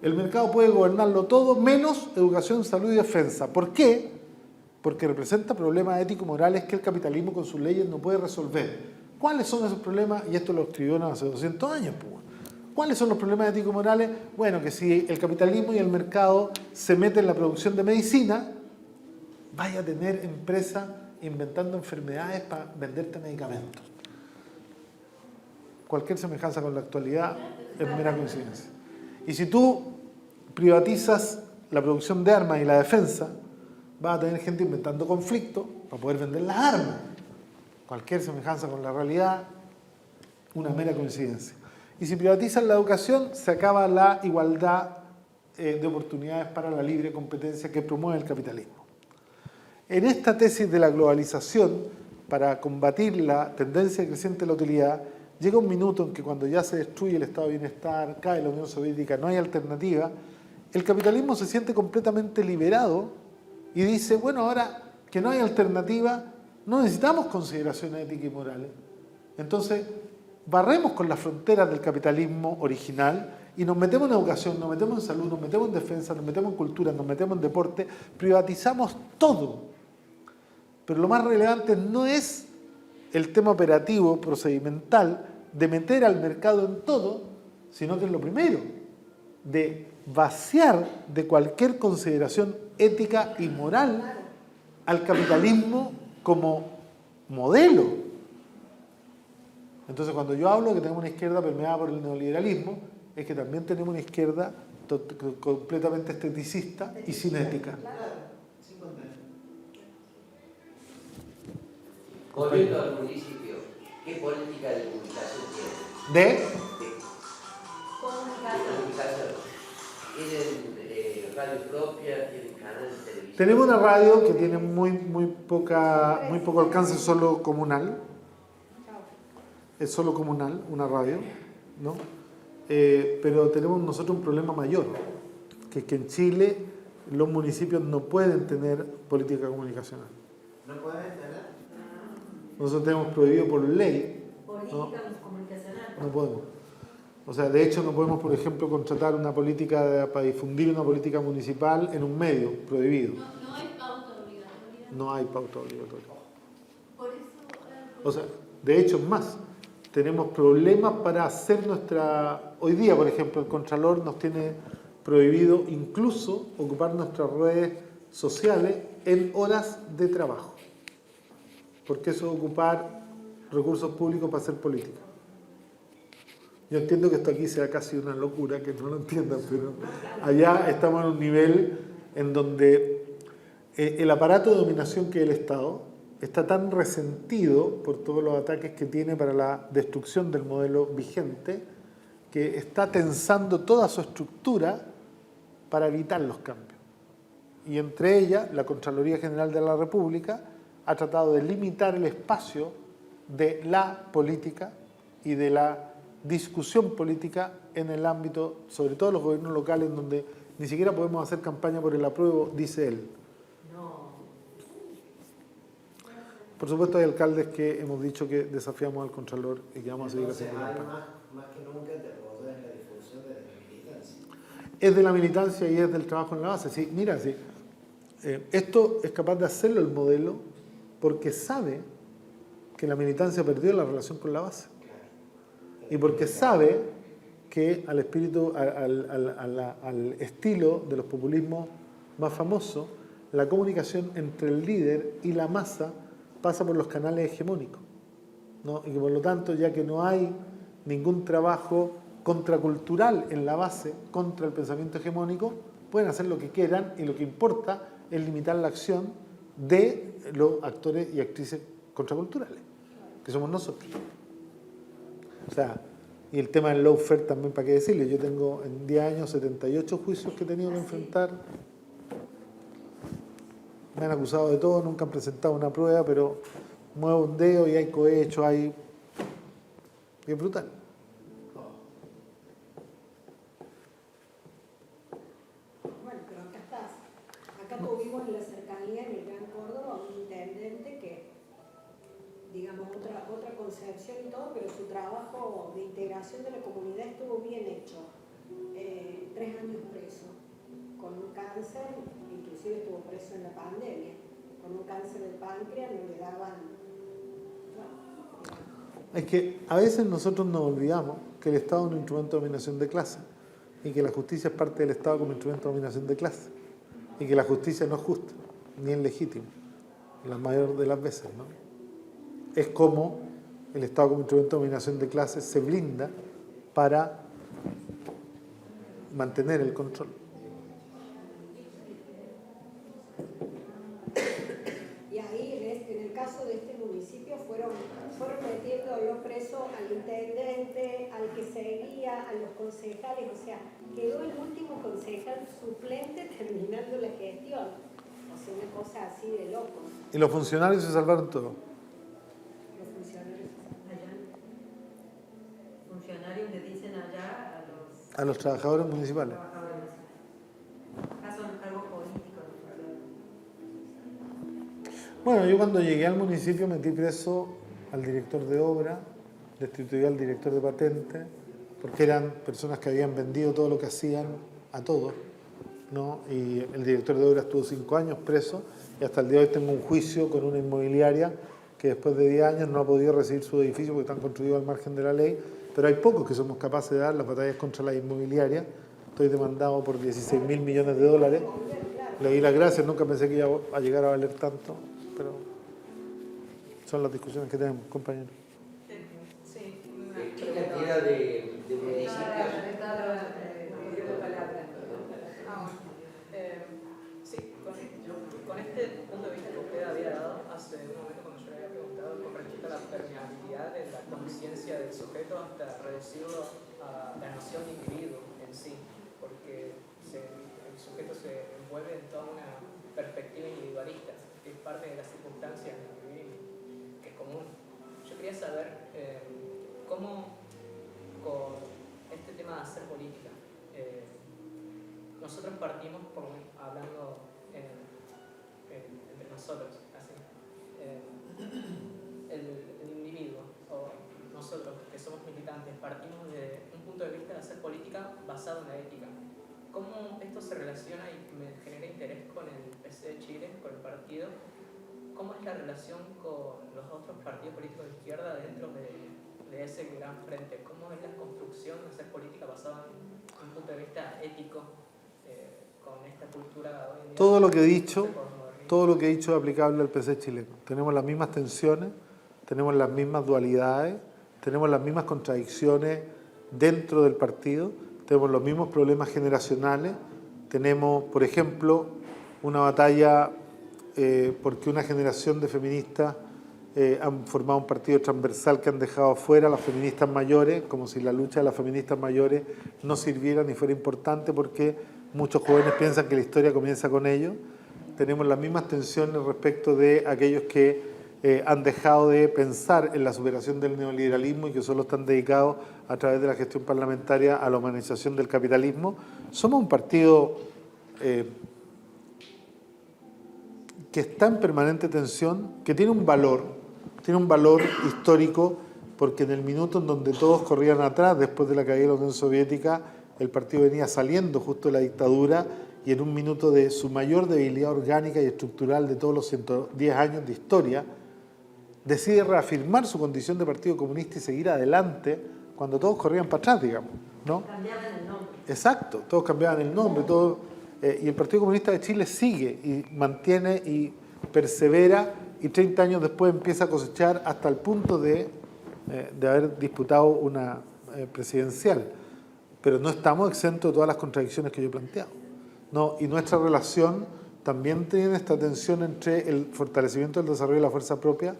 [SPEAKER 2] el mercado puede gobernarlo todo menos educación, salud y defensa. ¿Por qué? Porque representa problemas ético-morales que el capitalismo con sus leyes no puede resolver. ¿Cuáles son esos problemas? Y esto lo escribió hace 200 años, pues. ¿Cuáles son los problemas ético-morales? Bueno, que si el capitalismo y el mercado se meten en la producción de medicina, vaya a tener empresas inventando enfermedades para venderte medicamentos. Cualquier semejanza con la actualidad es mera coincidencia. Y si tú privatizas la producción de armas y la defensa, vas a tener gente inventando conflictos para poder vender las armas. Cualquier semejanza con la realidad, una mera coincidencia. Y si privatizan la educación, se acaba la igualdad de oportunidades para la libre competencia que promueve el capitalismo. En esta tesis de la globalización, para combatir la tendencia creciente de la utilidad, llega un minuto en que cuando ya se destruye el estado de bienestar, cae la Unión Soviética, no hay alternativa, el capitalismo se siente completamente liberado y dice, bueno, ahora que no hay alternativa, no necesitamos consideraciones éticas y morales. Entonces, barremos con las fronteras del capitalismo original y nos metemos en educación, nos metemos en salud, nos metemos en defensa, nos metemos en cultura, nos metemos en deporte, privatizamos todo. Pero lo más relevante no es el tema operativo, procedimental, de meter al mercado en todo, sino que es lo primero, de vaciar de cualquier consideración ética y moral al capitalismo como modelo. Entonces, cuando yo hablo de que tenemos una izquierda permeada por el neoliberalismo, es que también tenemos una izquierda completamente esteticista y sin ética.
[SPEAKER 5] Volviendo al municipio, ¿qué política de comunicación tiene?
[SPEAKER 2] ¿De?
[SPEAKER 5] Comunicación. ¿Tienen radio propia? ¿Tienen canal de televisión?
[SPEAKER 2] Tenemos una radio que tiene muy poco alcance, solo comunal. Es solo comunal, una radio, ¿no? Pero tenemos nosotros un problema mayor, que es que en Chile los municipios no pueden tener política comunicacional.
[SPEAKER 12] ¿No pueden tener?
[SPEAKER 2] Nosotros tenemos prohibido por ley.
[SPEAKER 3] Política comunicacional.
[SPEAKER 2] No podemos. O sea, de hecho no podemos, por ejemplo, contratar una política para difundir una política municipal en un medio, prohibido.
[SPEAKER 13] No es pauta obligatoria.
[SPEAKER 2] No hay pauta obligatoria.
[SPEAKER 10] Por eso,
[SPEAKER 2] O sea, de hecho, más, tenemos problemas para hacer nuestra... Hoy día, por ejemplo, el Contralor nos tiene prohibido incluso ocupar nuestras redes sociales en horas de trabajo. Porque eso es ocupar recursos públicos para hacer política. Yo entiendo que esto aquí sea casi una locura, que no lo entiendan, pero allá estamos en un nivel en donde el aparato de dominación que es el Estado está tan resentido por todos los ataques que tiene para la destrucción del modelo vigente, que está tensando toda su estructura para evitar los cambios. Y entre ellas, la Contraloría General de la República ha tratado de limitar el espacio de la política y de la discusión política en el ámbito, sobre todo los gobiernos locales, donde ni siquiera podemos hacer campaña por el apruebo, dice él. Por supuesto hay alcaldes que hemos dicho que desafiamos al Contralor y que vamos a seguir haciendo campaña.
[SPEAKER 12] Más que nunca te apoyas en la difusión de la militancia.
[SPEAKER 2] Es de la militancia y es del trabajo en la base. Sí, mira, sí. Esto es capaz de hacerlo el modelo porque sabe que la militancia perdió la relación con la base. Y porque sabe que al espíritu, al estilo de los populismos más famosos, la comunicación entre el líder y la masa pasa por los canales hegemónicos, ¿no? Y que por lo tanto, ya que no hay ningún trabajo contracultural en la base contra el pensamiento hegemónico, pueden hacer lo que quieran y lo que importa es limitar la acción de los actores y actrices contraculturales, que somos nosotros. O sea, y el tema del lawfare también, para qué decirle, yo tengo en 10 años 78 juicios que he tenido que enfrentar. Me han acusado de todo, nunca han presentado una prueba, pero muevo un dedo y hay cohecho, hay... Y es brutal.
[SPEAKER 6] Bueno, pero acá estás. Acá tuvimos en la cercanía, en el Gran Córdoba, un intendente que, digamos, otra concepción y todo, pero su trabajo de integración de la comunidad estuvo bien hecho. 3 años preso, con un cáncer, inclusive estuvo preso en la pandemia, con un cáncer de páncreas, no le daban...
[SPEAKER 2] Es que a veces nosotros nos olvidamos que el Estado es un instrumento de dominación de clase y que la justicia es parte del Estado como instrumento de dominación de clase y que la justicia no es justa ni es legítima, la mayor de las veces, ¿no? Es como el Estado como instrumento de dominación de clase se blinda para mantener el control.
[SPEAKER 6] Y ahí, en el caso de este municipio, fueron metiendo los presos al intendente, al que seguía, a los concejales, o sea, quedó el último concejal suplente terminando la gestión. O sea, una cosa así de locos.
[SPEAKER 2] Y los funcionarios se salvaron todos.
[SPEAKER 6] Los funcionarios
[SPEAKER 3] allá. Funcionarios le dicen allá
[SPEAKER 2] a los trabajadores municipales.
[SPEAKER 3] Acá son algo político.
[SPEAKER 2] Bueno, yo cuando llegué al municipio metí preso al director de obra, destituí al director de patente, porque eran personas que habían vendido todo lo que hacían a todos, ¿no? Y el director de obra estuvo 5 años preso y hasta el día de hoy tengo un juicio con una inmobiliaria que después de 10 años no ha podido recibir su edificio porque están construidos al margen de la ley, pero hay pocos que somos capaces de dar las batallas contra la inmobiliaria. Estoy demandado por 16.000 millones de dólares. Le di las gracias, nunca pensé que iba a llegar a valer tanto, pero son las discusiones que tenemos, compañeros.
[SPEAKER 11] Sí,
[SPEAKER 5] ¿Qué cantidad de municipios?
[SPEAKER 11] Sí, con este punto de vista que usted había dado hace un momento cuando yo le había preguntado con respecto a la permeabilidad de la conciencia del sujeto hasta reducirlo a la noción de individuo en sí, porque el sujeto se envuelve en toda una perspectiva individualista, que es parte de las circunstancias en las que vivimos, que es común. Yo quería saber cómo con este tema de hacer política, nosotros partimos hablando entre nosotros, así. El individuo, o nosotros que somos militantes, partimos de un punto de vista de hacer política basado en la ética. ¿Cómo esto se relaciona y me genera interés con el PC de Chile, con el partido, cómo es la relación con los otros partidos políticos de izquierda dentro de ese gran frente? ¿Cómo es la construcción de hacer política basada en un punto de vista ético con esta cultura hoy en día?
[SPEAKER 2] Todo lo que he dicho es aplicable al PC chileno. Tenemos las mismas tensiones, tenemos las mismas dualidades, tenemos las mismas contradicciones dentro del partido, tenemos los mismos problemas generacionales, tenemos, por ejemplo, una batalla porque una generación de feministas han formado un partido transversal que han dejado afuera a las feministas mayores, como si la lucha de las feministas mayores no sirviera ni fuera importante, porque muchos jóvenes piensan que la historia comienza con ellos. Tenemos las mismas tensiones respecto de aquellos que han dejado de pensar en la superación del neoliberalismo y que solo están dedicados a través de la gestión parlamentaria a la humanización del capitalismo. Somos un partido que está en permanente tensión, que tiene un valor histórico, porque en el minuto en donde todos corrían atrás, después de la caída de la Unión Soviética, el partido venía saliendo justo de la dictadura, y en un minuto de su mayor debilidad orgánica y estructural de todos los 110 años de historia, decide reafirmar su condición de partido comunista y seguir adelante cuando todos corrían para atrás, digamos, ¿no?
[SPEAKER 3] Cambiaban el nombre.
[SPEAKER 2] Exacto, todos cambiaban el nombre, y el Partido Comunista de Chile sigue y mantiene y persevera, y 30 años después empieza a cosechar hasta el punto de haber disputado una presidencial. Pero no estamos exentos de todas las contradicciones que yo he planteado, ¿no? Y nuestra relación también tiene esta tensión entre el fortalecimiento del desarrollo de la fuerza propia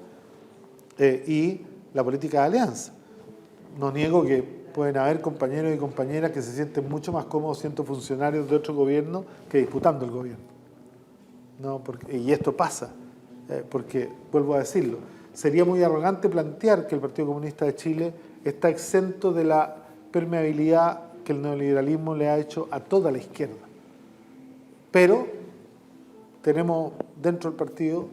[SPEAKER 2] y la política de alianza. No niego que pueden haber compañeros y compañeras que se sienten mucho más cómodos siendo funcionarios de otro gobierno que disputando el gobierno, ¿no? Y esto pasa, porque, vuelvo a decirlo, sería muy arrogante plantear que el Partido Comunista de Chile está exento de la permeabilidad que el neoliberalismo le ha hecho a toda la izquierda. Pero tenemos dentro del partido,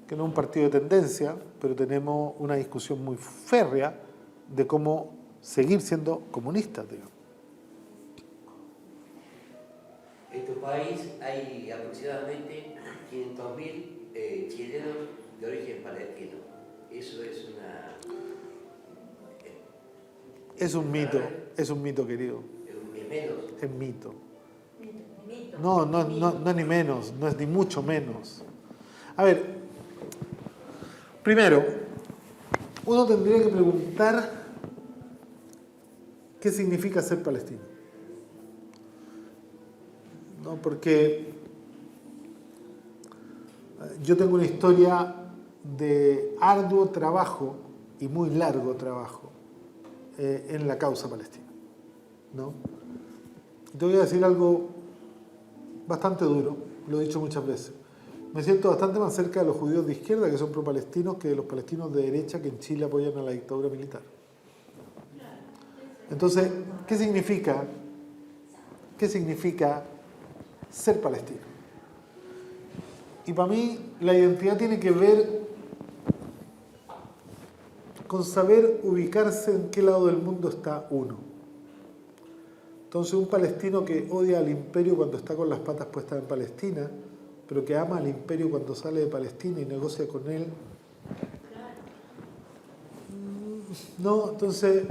[SPEAKER 2] que no es un partido de tendencia, pero tenemos una discusión muy férrea de cómo seguir siendo comunistas, digamos.
[SPEAKER 5] En tu país hay aproximadamente 500.000 chilenos de origen palestino. Eso es una... Es un mito, querido. ¿Es menos?
[SPEAKER 2] Es mito. No es ni menos, no es ni mucho menos. A ver, primero, uno tendría que preguntar qué significa ser palestino, ¿no? Porque yo tengo una historia de arduo trabajo y muy largo trabajo en la causa palestina, ¿no? Te voy a decir algo bastante duro, lo he dicho muchas veces. Me siento bastante más cerca de los judíos de izquierda, que son pro-palestinos, que de los palestinos de derecha que en Chile apoyan a la dictadura militar. Entonces, ¿qué significa ser palestino? Y para mí la identidad tiene que ver con saber ubicarse en qué lado del mundo está uno. Entonces, un palestino que odia al imperio cuando está con las patas puestas en Palestina, pero que ama al imperio cuando sale de Palestina y negocia con él. No, entonces,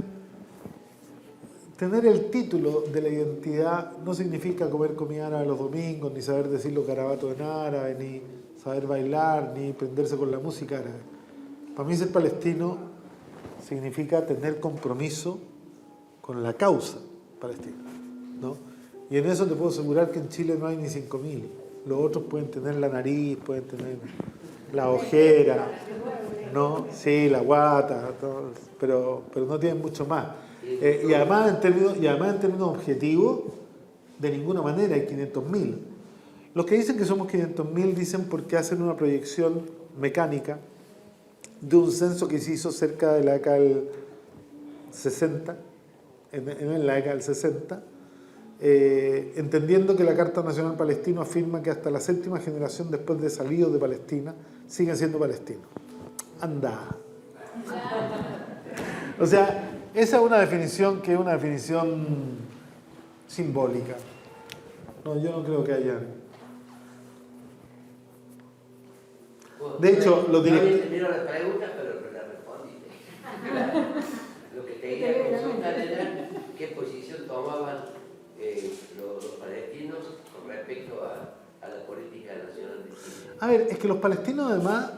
[SPEAKER 2] tener el título de la identidad no significa comer comida árabe los domingos, ni saber decir los garabatos en árabe, ni saber bailar, ni prenderse con la música árabe. Para mí ser palestino significa tener compromiso con la causa palestina, ¿no? Y en eso te puedo asegurar que en Chile no hay ni 5.000. Los otros pueden tener la nariz, pueden tener la ojera, ¿no? Sí, la guata, todo, pero no tienen mucho más. Y además en términos objetivos, de ninguna manera hay 500.000. Los que dicen que somos 500.000 dicen porque hacen una proyección mecánica de un censo que se hizo cerca de la década del 60, en la década del 60, entendiendo que la Carta Nacional Palestina afirma que hasta la 7ª generación después de salidos de Palestina siguen siendo palestinos. Anda. O sea, esa es una definición que es una definición simbólica. No, yo no creo que haya. De hecho, los directivos...
[SPEAKER 5] No miro la pregunta, pero la respondiste. Lo que te quería consultar era qué posición tomaban los palestinos con respecto a la política nacional de Chile.
[SPEAKER 2] A ver, es que los palestinos además,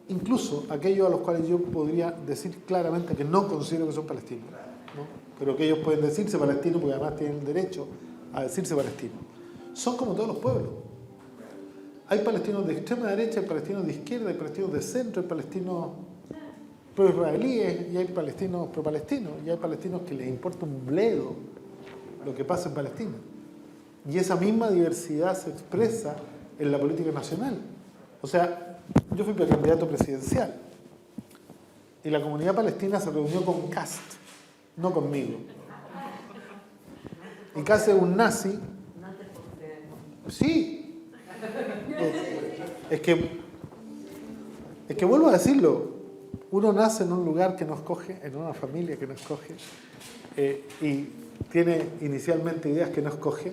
[SPEAKER 2] incluso aquellos a los cuales yo podría decir claramente que no considero que son palestinos, ¿no? Pero que ellos pueden decirse palestinos porque además tienen el derecho a decirse palestinos, son como todos los pueblos. Hay palestinos de extrema derecha, hay palestinos de izquierda, hay palestinos de centro, hay palestinos pro-israelíes y hay palestinos pro-palestinos y hay palestinos que les importa un bledo lo que pasa en Palestina. Y esa misma diversidad se expresa en la política nacional. O sea, yo fui precandidato presidencial y la comunidad palestina se reunió con Kast, no conmigo. Y Kast es un nazi. Sí. Es que vuelvo a decirlo, uno nace en un lugar que nos coge, en una familia que nos coge, y tiene inicialmente ideas que nos coge,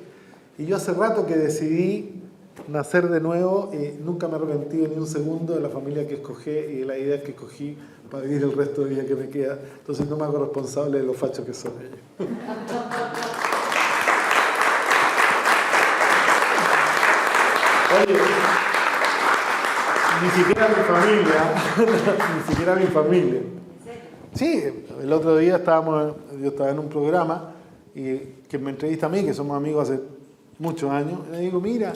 [SPEAKER 2] y yo hace rato que decidí nacer de nuevo y nunca me he arrepentido ni un segundo de la familia que escogí y de las ideas que escogí para vivir el resto del día que me queda, entonces no me hago responsable de los fachos que son ellos. Oye, ni siquiera mi familia, ni siquiera mi familia. Sí, el otro día yo estaba en un programa y que me entrevista a mí, que somos amigos hace muchos años, y le digo, mira,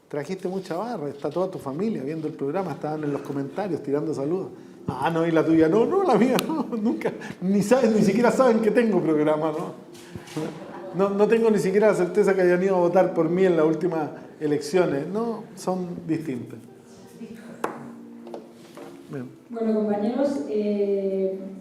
[SPEAKER 2] trajiste mucha barra, está toda tu familia viendo el programa, estaban en los comentarios tirando saludos. Ah, no, y la tuya, no, la mía, no, nunca, ni siquiera saben que tengo programa, no tengo ni siquiera la certeza que hayan ido a votar por mí en las últimas elecciones, no, son distintas. Bien.
[SPEAKER 1] Bueno, compañeros,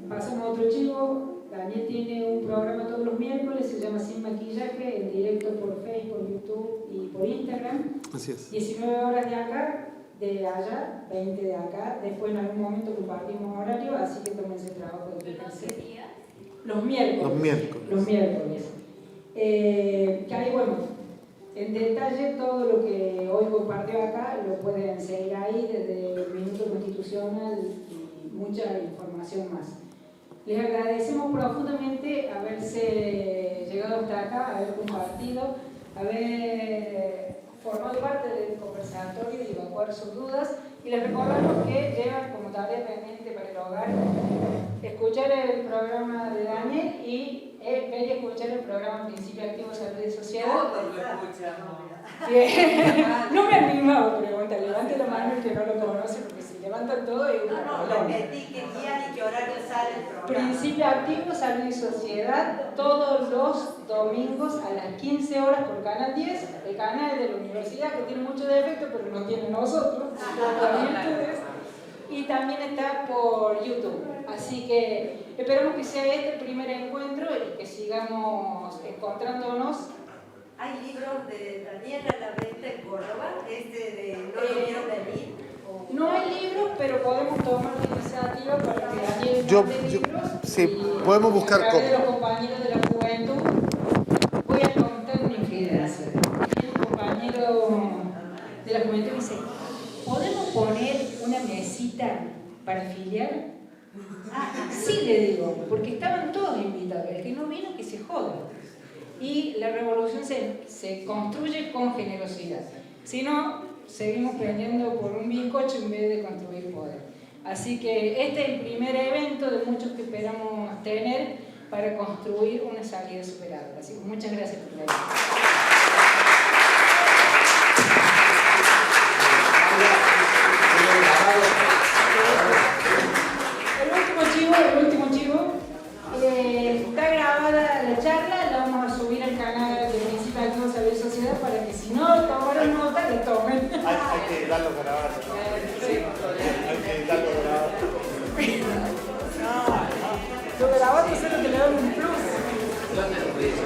[SPEAKER 1] pasamos a otro chivo. Daniel tiene un programa todos los miércoles, se llama Sin Maquillaje, en directo por Facebook, YouTube y por Instagram.
[SPEAKER 2] Así es.
[SPEAKER 1] 19 horas de acá, de allá, 20 de acá. Después en algún momento compartimos horario, así que tómense el trabajo de fijarse. Los miércoles. Los miércoles. Que ahí, bueno, en detalle todo lo que hoy compartió acá lo pueden seguir ahí desde el Minuto Constitucional y mucha información más. Les agradecemos profundamente haberse llegado hasta acá, haber compartido, haber formado parte del conversatorio y evacuar sus dudas. Y les recordamos que llevan como tarea pendiente para el hogar escuchar el programa de Daniel y ver y escuchar el programa Principio Activo de Salud y Sociedad. No me animaba a preguntar, levante la mano el que no lo conoce, porque si levantan todo es una
[SPEAKER 3] repetí qué día y qué horario sale el programa.
[SPEAKER 1] Principio Activo, Salud y Sociedad, todos los domingos a las 15 horas por Canal 10, el canal de la universidad que tiene mucho defecto, pero no tiene nosotros, y también está por YouTube. Así que esperamos que sea este el primer encuentro y que sigamos encontrándonos.
[SPEAKER 3] ¿Hay libros de Daniel a la venta en Córdoba? ¿De no lo quiero venir?
[SPEAKER 1] No hay libros, pero podemos tomar la iniciativa para que Daniel mande libros.
[SPEAKER 2] Sí, podemos buscar
[SPEAKER 1] cómo.
[SPEAKER 2] cómo.
[SPEAKER 1] De los compañeros de la juventud, voy a contar una infidencia. Un compañero de la juventud dice, ¿podemos poner una mesita para afiliar? Sí, le digo, porque estaban todos invitados. El que no vino, que se joda. Y la revolución se construye con generosidad. Si no, seguimos peleando por un bizcocho en vez de construir poder. Así que este es el primer evento de muchos que esperamos tener para construir una salida superadora. Así que muchas gracias por venir. El último chivo. Está grabada la charla, la vamos a subir al canal de Principio Activo de Salud y Sociedad para que si no tomaron nota, le tomen.
[SPEAKER 2] Hay que darlo grabado. Hay que darlo grabado.
[SPEAKER 1] Lo grabado solo te le dan un plus.
[SPEAKER 5] Yo te lo pido.